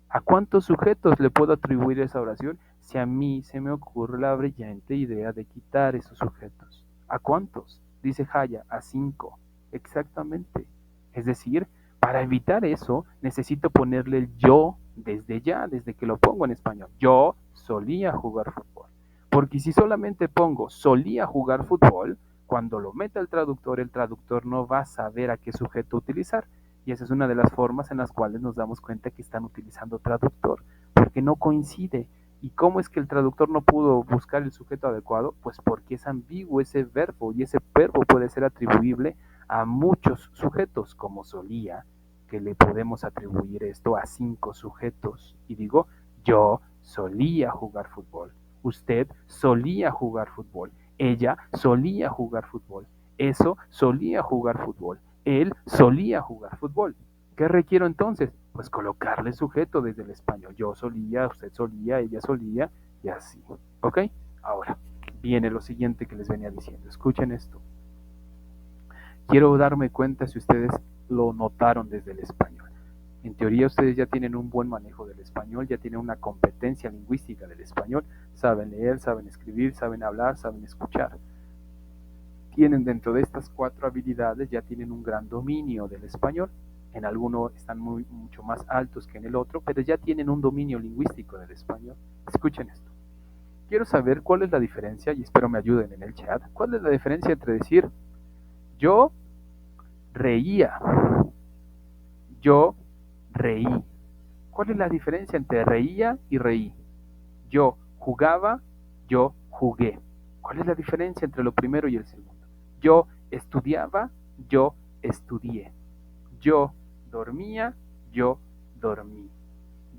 ¿A cuántos sujetos le puedo atribuir esa oración si a mí se me ocurre la brillante idea de quitar esos sujetos? ¿A cuántos? Dice Haya, a 5. Exactamente. Es decir, para evitar eso, necesito ponerle el yo desde ya, desde que lo pongo en español. Yo solía jugar fútbol. Porque si solamente pongo solía jugar fútbol, cuando lo meta el traductor no va a saber a qué sujeto utilizar. Y esa es una de las formas en las cuales nos damos cuenta que están utilizando traductor, porque no coincide. ¿Y cómo es que el traductor no pudo buscar el sujeto adecuado? Pues porque es ambiguo ese verbo y ese verbo puede ser atribuible a muchos sujetos, como solía, que le podemos atribuir esto a 5 sujetos. Y digo, yo solía jugar fútbol, usted solía jugar fútbol, ella solía jugar fútbol, eso solía jugar fútbol, él solía jugar fútbol. ¿Qué requiero entonces? Pues colocarle sujeto desde el español. Yo solía, usted solía, ella solía y así. ¿Ok? Ahora, viene lo siguiente que les venía diciendo. Escuchen esto. Quiero darme cuenta si ustedes lo notaron desde el español. En teoría ustedes ya tienen un buen manejo del español, ya tienen una competencia lingüística del español, saben leer, saben escribir, saben hablar, saben escuchar. Tienen dentro de estas 4 habilidades, ya tienen un gran dominio del español. En alguno están mucho más altos que en el otro, pero ya tienen un dominio lingüístico del español. Escuchen esto. Quiero saber cuál es la diferencia, y espero me ayuden en el chat, cuál es la diferencia entre decir yo reía, yo reí. ¿Cuál es la diferencia entre reía y reí? Yo jugaba, yo jugué. ¿Cuál es la diferencia entre lo primero y el segundo? Yo estudiaba, yo estudié. Yo dormía, yo dormí.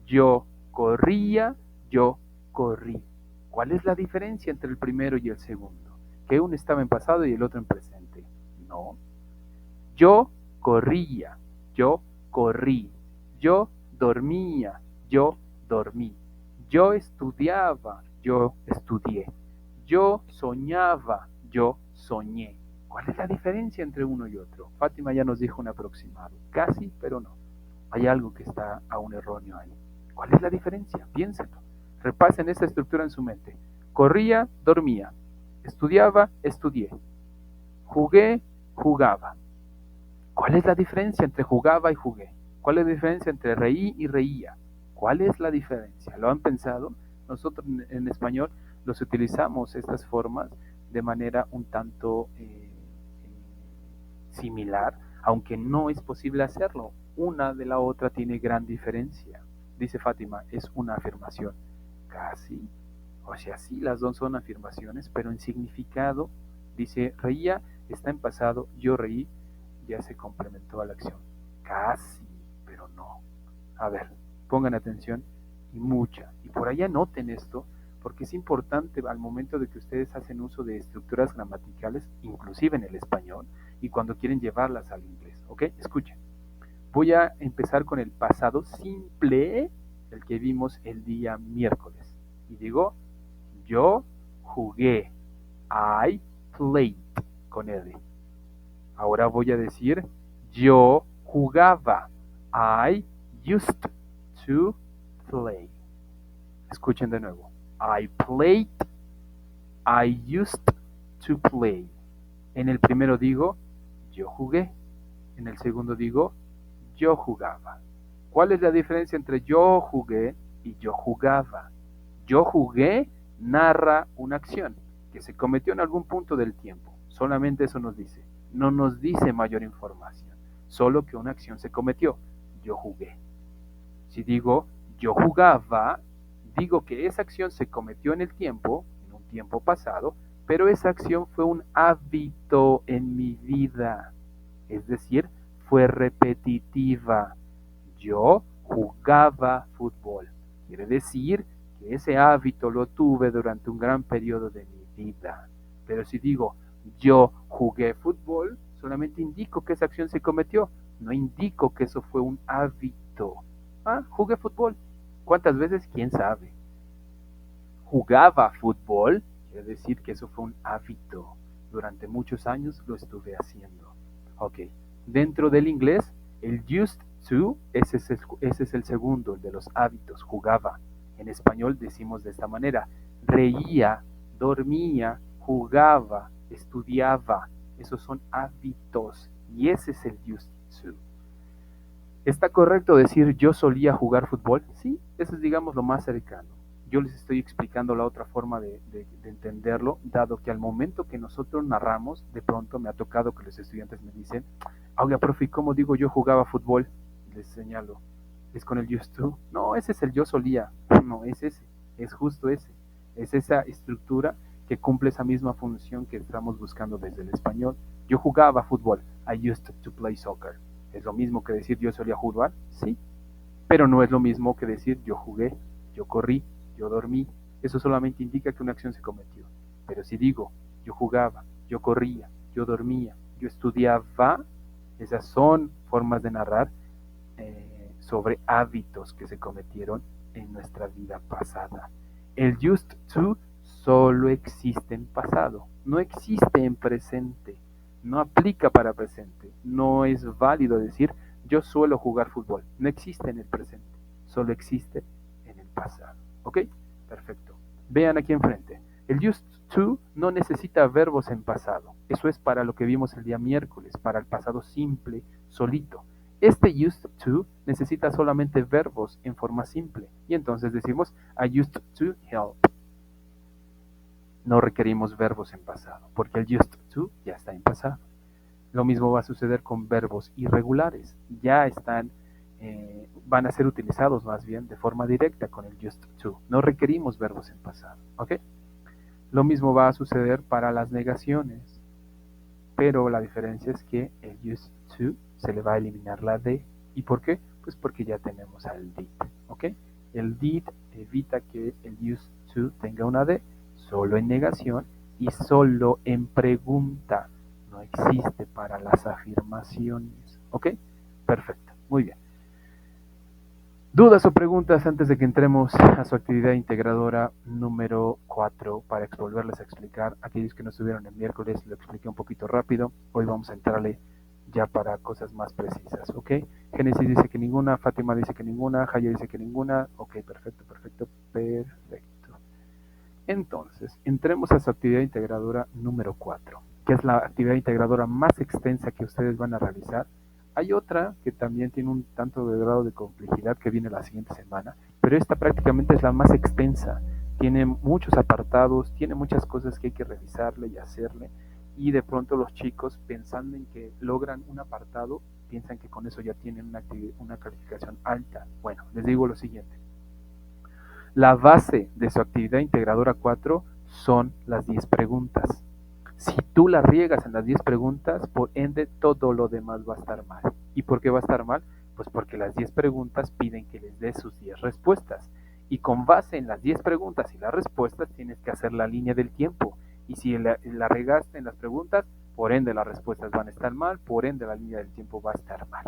Yo corría, yo corrí. ¿Cuál es la diferencia entre el primero y el segundo? Que uno estaba en pasado y el otro en presente. No. Yo corría, yo corrí. Yo dormía, yo dormí. Yo estudiaba, yo estudié. Yo soñaba, yo soñé. ¿Cuál es la diferencia entre uno y otro? Fátima ya nos dijo un aproximado. Casi, pero no. Hay algo que está aún erróneo ahí. ¿Cuál es la diferencia? Piénsenlo. Repasen esta estructura en su mente. Corría, dormía. Estudiaba, estudié. Jugué, jugaba. ¿Cuál es la diferencia entre jugaba y jugué? ¿Cuál es la diferencia entre reí y reía? ¿Cuál es la diferencia? ¿Lo han pensado? Nosotros en español los utilizamos estas formas de manera un tanto similar, aunque no es posible hacerlo. Una de la otra tiene gran diferencia. Dice Fátima, es una afirmación. Casi. O sea, sí, las dos son afirmaciones, pero en significado, dice, reía, está en pasado, yo reí, ya se complementó a la acción. Casi, pero no. A ver, pongan atención y mucha. Y por ahí anoten esto, porque es importante al momento de que ustedes hacen uso de estructuras gramaticales, inclusive en el español, y cuando quieren llevarlas al inglés. ¿Ok? Escuchen. Voy a empezar con el pasado simple, el que vimos el día miércoles. Y digo, Yo jugué. I played con L. Ahora voy a decir yo jugaba. I used to play. Escuchen de nuevo. I played. I used to play. En el primero digo yo jugué. En el segundo digo yo jugaba. ¿Cuál es la diferencia entre yo jugué y yo jugaba? Yo jugué narra una acción que se cometió en algún punto del tiempo. Solamente eso nos dice. No nos dice mayor información. Solo que una acción se cometió. Yo jugué. Si digo yo jugaba, digo que esa acción se cometió en el tiempo, en un tiempo pasado, pero esa acción fue un hábito en mi vida. Es decir, fue repetitiva. Yo jugaba fútbol. Quiere decir que ese hábito lo tuve durante un gran periodo de mi vida. Pero si digo yo jugué fútbol, solamente indico que esa acción se cometió. No indico que eso fue un hábito. Ah, jugué fútbol. ¿Cuántas veces? ¿Quién sabe? Jugaba fútbol, quiere decir que eso fue un hábito. Durante muchos años lo estuve haciendo. Ok. Dentro del inglés, el used to, ese es el segundo, el de los hábitos, jugaba. En español decimos de esta manera, reía, dormía, jugaba, estudiaba. Esos son hábitos y ese es el used to. ¿Está correcto decir yo solía jugar fútbol? Sí, eso es digamos lo más cercano. Yo les estoy explicando la otra forma de entenderlo, dado que al momento que nosotros narramos, de pronto me ha tocado que los estudiantes me dicen, oiga, profe, ¿cómo digo yo jugaba fútbol? Les señalo, ¿es con el used to? No, ese es el yo solía. No, es ese, es justo ese. Es esa estructura que cumple esa misma función que estamos buscando desde el español. Yo jugaba fútbol. I used to play soccer. ¿Es lo mismo que decir yo solía jugar? Sí, pero no es lo mismo que decir yo jugué, yo corrí, yo dormí. Eso solamente indica que una acción se cometió. Pero si digo yo jugaba, yo corría, yo dormía, yo estudiaba, esas son formas de narrar sobre hábitos que se cometieron en nuestra vida pasada. El used to solo existe en pasado, no existe en presente, no aplica para presente, no es válido decir yo suelo jugar fútbol, no existe en el presente, solo existe en el pasado. ¿Ok? Perfecto. Vean aquí enfrente. El used to no necesita verbos en pasado. Eso es para lo que vimos el día miércoles, para el pasado simple, solito. Este used to necesita solamente verbos en forma simple. Y entonces decimos I used to help. No requerimos verbos en pasado, porque el used to ya está en pasado. Lo mismo va a suceder con verbos irregulares. Ya van a ser utilizados más bien de forma directa con el used to. No requerimos verbos en pasado. ¿Ok? Lo mismo va a suceder para las negaciones. Pero la diferencia es que el used to se le va a eliminar la D. ¿Y por qué? Pues porque ya tenemos al did. ¿Ok? El did evita que el used to tenga una D solo en negación y solo en pregunta. No existe para las afirmaciones. ¿Ok? Perfecto. Muy bien. ¿Dudas o preguntas antes de que entremos a su actividad integradora número 4 para volverles a explicar? Aquellos que no estuvieron el miércoles lo expliqué un poquito rápido. Hoy vamos a entrarle ya para cosas más precisas, ¿ok? Génesis dice que ninguna, Fátima dice que ninguna, Jaya dice que ninguna. Ok, perfecto. Entonces, entremos a su actividad integradora número 4, que es la actividad integradora más extensa que ustedes van a realizar. Hay otra que también tiene un tanto de grado de complejidad que viene la siguiente semana, pero esta prácticamente es la más extensa. Tiene muchos apartados, tiene muchas cosas que hay que revisarle y hacerle, y de pronto los chicos, pensando en que logran un apartado, piensan que con eso ya tienen una calificación alta. Bueno, les digo lo siguiente. La base de su actividad integradora 4 son las 10 preguntas. Si tú la riegas en las 10 preguntas, por ende todo lo demás va a estar mal. ¿Y por qué va a estar mal? Pues porque las 10 preguntas piden que les des sus 10 respuestas. Y con base en las 10 preguntas y las respuestas tienes que hacer la línea del tiempo. Y si la regaste en las preguntas, por ende las respuestas van a estar mal, por ende la línea del tiempo va a estar mal.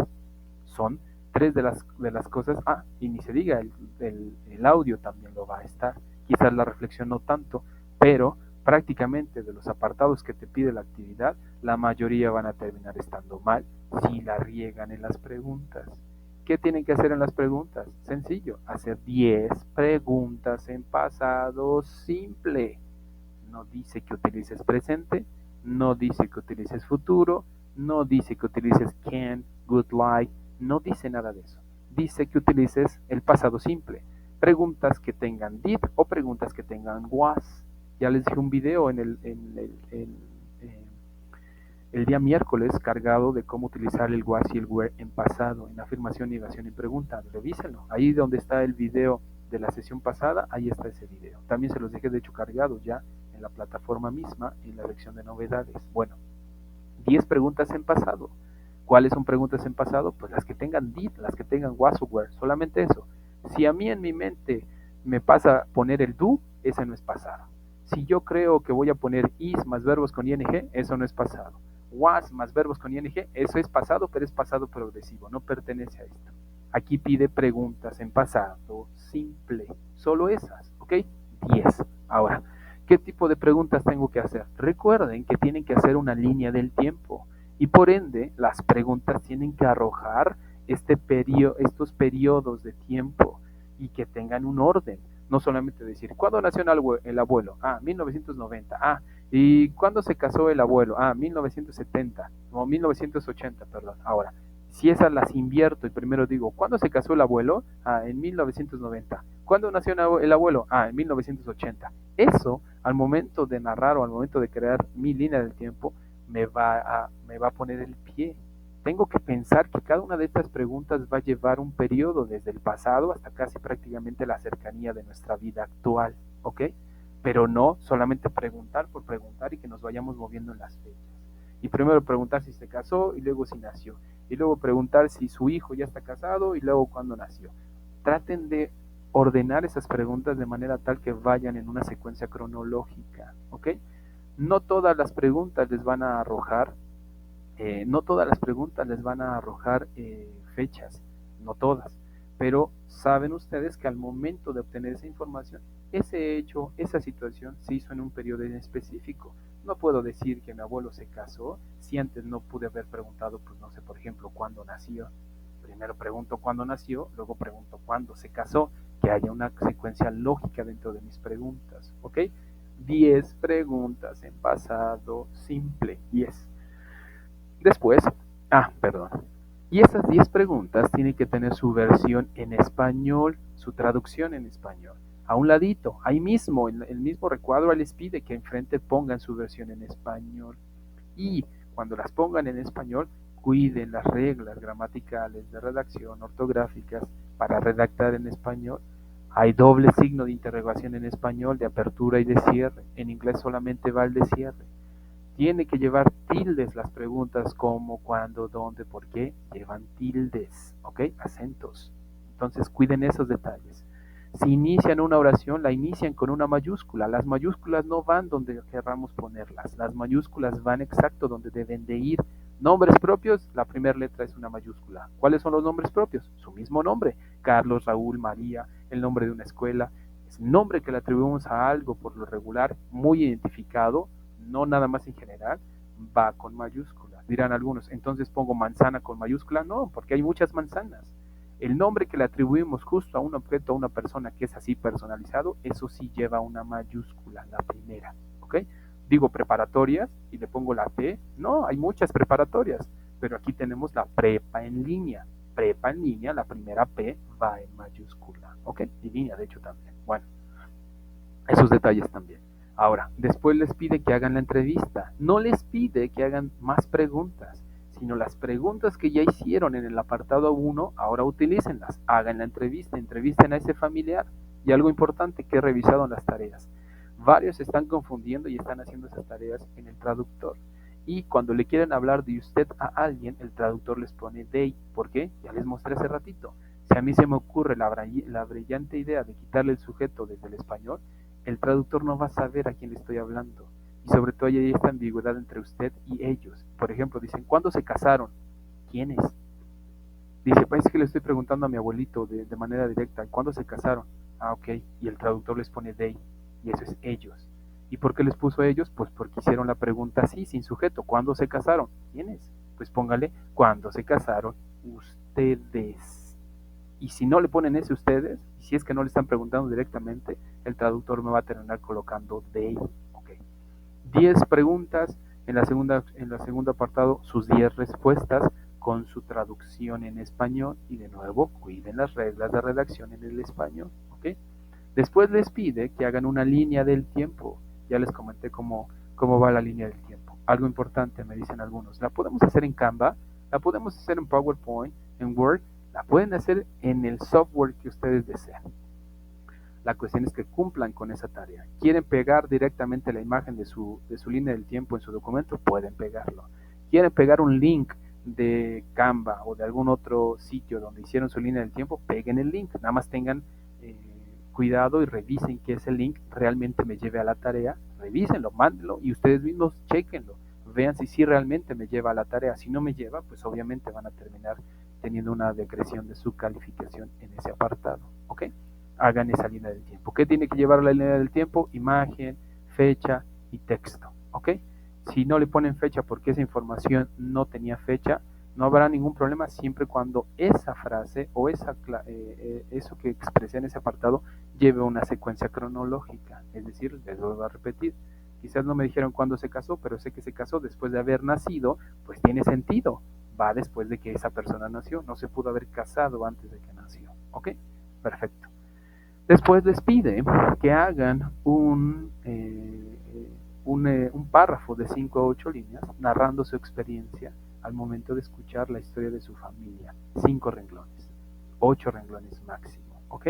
Son tres de las cosas. Y ni se diga, el audio también lo va a estar. quizás la reflexión no tanto, pero prácticamente de los apartados que te pide la actividad, la mayoría van a terminar estando mal si la riegan en las preguntas. ¿Qué tienen que hacer en las preguntas? Sencillo, hacer 10 preguntas en pasado simple. No dice que utilices presente, no dice que utilices futuro, no dice que utilices can, would like, no dice nada de eso. Dice que utilices el pasado simple. Preguntas que tengan did o preguntas que tengan was. Ya les dije un video el día miércoles cargado de cómo utilizar el was y el were en pasado, en afirmación, negación y pregunta. Revísenlo. Ahí donde está el video de la sesión pasada, ahí está ese video. También se los dejé de hecho cargados ya en la plataforma misma, en la sección de novedades. Bueno, 10 preguntas en pasado. ¿Cuáles son preguntas en pasado? Pues las que tengan did, las que tengan was o were, solamente eso. Si a mí en mi mente me pasa poner el do, ese no es pasado. Si yo creo que voy a poner is más verbos con ing, eso no es pasado. Was más verbos con ing, eso es pasado, pero es pasado progresivo, no pertenece a esto. Aquí pide preguntas en pasado simple, solo esas, ¿ok? 10. Ahora, ¿qué tipo de preguntas tengo que hacer? Recuerden que tienen que hacer una línea del tiempo y por ende las preguntas tienen que arrojar estos periodos de tiempo y que tengan un orden. No solamente decir, ¿cuándo nació el abuelo? 1990. ¿Y cuándo se casó el abuelo? 1970 o 1980, perdón. Ahora, si esas las invierto y primero digo, ¿cuándo se casó el abuelo? En 1990. ¿Cuándo nació el abuelo? En 1980. Eso, al momento de narrar o al momento de crear mi línea del tiempo, me va a poner el pie. Tengo que pensar que cada una de estas preguntas va a llevar un periodo desde el pasado hasta casi prácticamente la cercanía de nuestra vida actual, ¿ok? Pero no solamente preguntar por preguntar y que nos vayamos moviendo en las fechas. Y primero preguntar si se casó y luego si nació. Y luego preguntar si su hijo ya está casado y luego cuándo nació. Traten de ordenar esas preguntas de manera tal que vayan en una secuencia cronológica, ¿ok? No todas las preguntas les van a arrojar fechas, no todas, pero saben ustedes que al momento de obtener esa información, ese hecho, esa situación se hizo en un periodo en específico. No puedo decir que mi abuelo se casó si antes no pude haber preguntado, pues no sé, por ejemplo, cuándo nació. Primero pregunto cuándo nació, luego pregunto cuándo se casó, que haya una secuencia lógica dentro de mis preguntas, ¿ok? 10 preguntas en pasado simple, 10. Después, perdón. Y esas 10 preguntas tienen que tener su versión en español, su traducción en español. A un ladito, ahí mismo, en el mismo recuadro, les pide que enfrente pongan su versión en español. Y cuando las pongan en español, cuiden las reglas gramaticales, de redacción, ortográficas, para redactar en español. Hay doble signo de interrogación en español, de apertura y de cierre. En inglés solamente va el de cierre. Tiene que llevar tildes las preguntas como, cuándo, dónde, por qué. Llevan tildes, ¿ok? Acentos. Entonces cuiden esos detalles. Si inician una oración, la inician con una mayúscula. Las mayúsculas no van donde querramos ponerlas. Las mayúsculas van exacto donde deben de ir. Nombres propios, la primera letra es una mayúscula. ¿Cuáles son los nombres propios? Su mismo nombre. Carlos, Raúl, María, el nombre de una escuela. Es el nombre que le atribuimos a algo por lo regular, muy identificado, no nada más en general, va con mayúsculas. Dirán algunos, entonces pongo manzana con mayúscula. No, porque hay muchas manzanas. El nombre que le atribuimos justo a un objeto, a una persona que es así personalizado, eso sí lleva una mayúscula, la primera, ¿ok? Digo preparatorias y le pongo la T. No, hay muchas preparatorias, pero aquí tenemos la prepa en línea. Prepa en línea, la primera P va en mayúscula, ¿ok? Y línea, de hecho, también. Bueno, esos detalles también. Ahora, después les pide que hagan la entrevista. No les pide que hagan más preguntas, sino las preguntas que ya hicieron en el apartado 1, ahora utilícenlas. Hagan la entrevista, entrevisten a ese familiar. Y algo importante que he revisado en las tareas. Varios se están confundiendo y están haciendo esas tareas en el traductor. Y cuando le quieren hablar de usted a alguien, el traductor les pone they. ¿Por qué? Ya les mostré hace ratito. Si a mí se me ocurre la brillante idea de quitarle el sujeto desde el español, el traductor no va a saber a quién le estoy hablando. Y sobre todo hay esta ambigüedad entre usted y ellos. Por ejemplo, dicen, ¿cuándo se casaron? ¿Quiénes? Dice, pues es que le estoy preguntando a mi abuelito de manera directa, ¿cuándo se casaron? Ah, ok. Y el traductor les pone they, y eso es ellos. ¿Y por qué les puso ellos? Pues porque hicieron la pregunta así, sin sujeto. ¿Cuándo se casaron? ¿Quiénes? Pues póngale, ¿cuándo se casaron ustedes? Y si no le ponen ese ustedes, y si es que no le están preguntando directamente, el traductor me va a terminar colocando they. Ok. 10 preguntas, en la segunda apartado sus 10 respuestas con su traducción en español y de nuevo cuiden las reglas de redacción en el español, ¿ok? Después les pide que hagan una línea del tiempo. Ya les comenté cómo va la línea del tiempo. Algo importante, me dicen algunos. La podemos hacer en Canva, la podemos hacer en PowerPoint, en Word, la pueden hacer en el software que ustedes deseen. La cuestión es que cumplan con esa tarea. ¿Quieren pegar directamente la imagen de su línea del tiempo en su documento? Pueden pegarlo. ¿Quieren pegar un link de Canva o de algún otro sitio donde hicieron su línea del tiempo? Peguen el link. Nada más tengan cuidado y revisen que ese link realmente me lleve a la tarea. Revísenlo, mándenlo y ustedes mismos chequenlo. Vean si sí realmente me lleva a la tarea. Si no me lleva, pues obviamente van a terminar teniendo una decreción de su calificación en ese apartado. ¿Ok? Hagan esa línea del tiempo. ¿Qué tiene que llevar la línea del tiempo? Imagen, fecha y texto. ¿Ok? Si no le ponen fecha porque esa información no tenía fecha, no habrá ningún problema siempre y cuando esa frase o eso que expresé en ese apartado lleve una secuencia cronológica. Es decir, les vuelvo a repetir. Quizás no me dijeron cuándo se casó, pero sé que se casó después de haber nacido, pues tiene sentido. Va después de que esa persona nació. No se pudo haber casado antes de que nació. ¿Ok? Perfecto. Después les pide que hagan un párrafo de 5 a 8 líneas narrando su experiencia al momento de escuchar la historia de su familia. 5 renglones, 8 renglones máximo, ¿ok?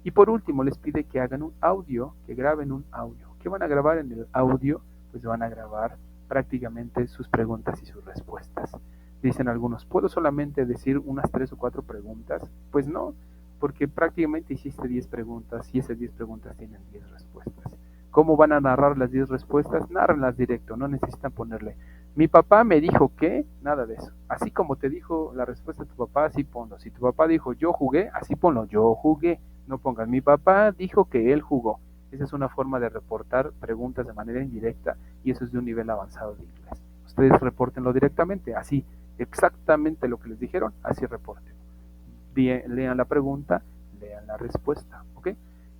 Y por último les pide que hagan un audio, que graben un audio. ¿Qué van a grabar en el audio? Pues van a grabar prácticamente sus preguntas y sus respuestas. Dicen algunos, ¿puedo solamente decir unas 3 o 4 preguntas? Pues no, porque prácticamente hiciste 10 preguntas y esas 10 preguntas tienen 10 respuestas. ¿Cómo van a narrar las 10 respuestas? Nárrenlas directo, no necesitan ponerle, mi papá me dijo que, nada de eso. Así como te dijo la respuesta de tu papá, así ponlo. Si tu papá dijo yo jugué, así ponlo, yo jugué. No pongan, mi papá dijo que él jugó. Esa es una forma de reportar preguntas de manera indirecta y eso es de un nivel avanzado de inglés. Ustedes repórtenlo directamente, así, exactamente lo que les dijeron, así reporten. Lean la pregunta, lean la respuesta, ¿ok?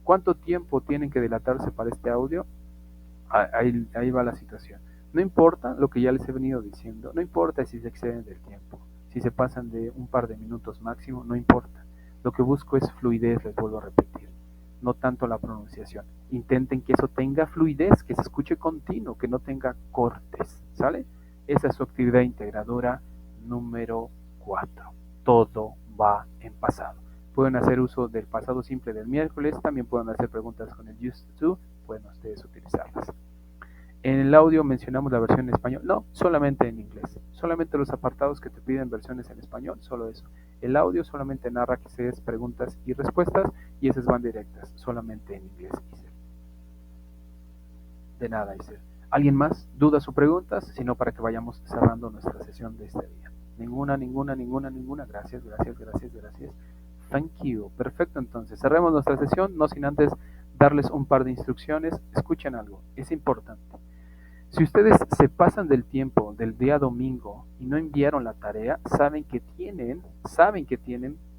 ¿Cuánto tiempo tienen que dilatarse para este audio? Ahí va la situación. No importa lo que ya les he venido diciendo, no importa si se exceden del tiempo, si se pasan de un par de minutos máximo, no importa. Lo que busco es fluidez, les vuelvo a repetir, no tanto la pronunciación. Intenten que eso tenga fluidez, que se escuche continuo, que no tenga cortes, ¿sale? Esa es su actividad integradora número 4. Todo va en pasado. Pueden hacer uso del pasado simple del miércoles, también pueden hacer preguntas con el used to, pueden ustedes utilizarlas. En el audio mencionamos la versión en español, no, solamente en inglés, solamente los apartados que te piden versiones en español, solo eso. El audio solamente narra que se es preguntas y respuestas y esas van directas, solamente en inglés, Isel. De nada, Isel. ¿Alguien más? ¿Dudas o preguntas? Si no, para que vayamos cerrando nuestra sesión de este día. Ninguna, ninguna, ninguna, ninguna. Gracias, gracias, gracias, gracias. Thank you. Perfecto, entonces cerremos nuestra sesión, no sin antes darles un par de instrucciones. Escuchen algo, es importante. Si ustedes se pasan del tiempo del día domingo y no enviaron la tarea, saben que tienen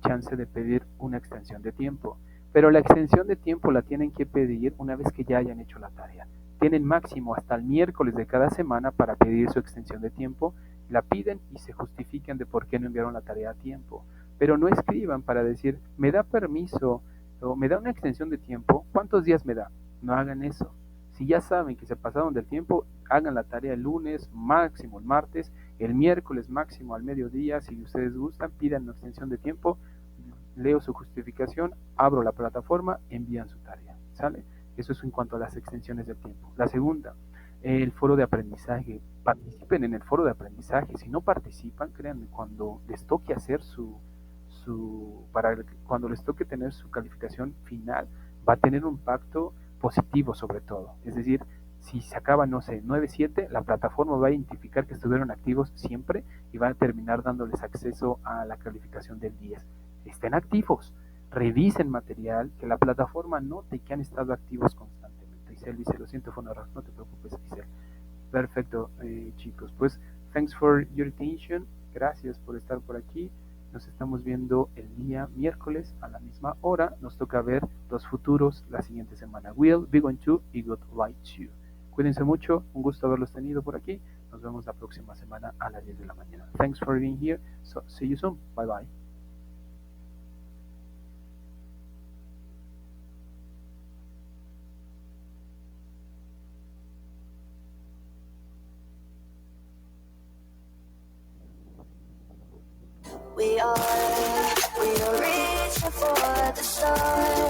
chance de pedir una extensión de tiempo. Pero la extensión de tiempo la tienen que pedir una vez que ya hayan hecho la tarea. Tienen máximo hasta el miércoles de cada semana para pedir su extensión de tiempo. La piden y se justifican de por qué no enviaron la tarea a tiempo. Pero no escriban para decir, me da permiso o me da una extensión de tiempo, ¿cuántos días me da? No hagan eso. Si ya saben que se pasaron del tiempo, hagan la tarea el lunes, máximo el martes, el miércoles máximo al mediodía. Si ustedes gustan, pidan una extensión de tiempo, leo su justificación, abro la plataforma, envían su tarea. ¿Sale? Eso es en cuanto a las extensiones del tiempo. La segunda, el foro de aprendizaje. Participen en el foro de aprendizaje. Si no participan, créanme, cuando les toque hacer cuando les toque tener su calificación final, va a tener un impacto positivo sobre todo. Es decir, si se acaba, no sé, 9-7, la plataforma va a identificar que estuvieron activos siempre y va a terminar dándoles acceso a la calificación del 10. Estén activos, revisen material, que la plataforma note que han estado activos constantemente. Isel dice, lo siento, fue un error, no te preocupes, Isel. Perfecto, chicos, pues thanks for your attention, gracias por estar por aquí. Nos estamos viendo el día miércoles a la misma hora. Nos toca ver los futuros la siguiente semana. Will, Big One 2 y Good Light 2. Cuídense mucho, un gusto haberlos tenido por aquí. Nos vemos la próxima semana a las 10 de la mañana. Thanks for being here. So, see you soon. Bye bye.
We are reaching for the stars.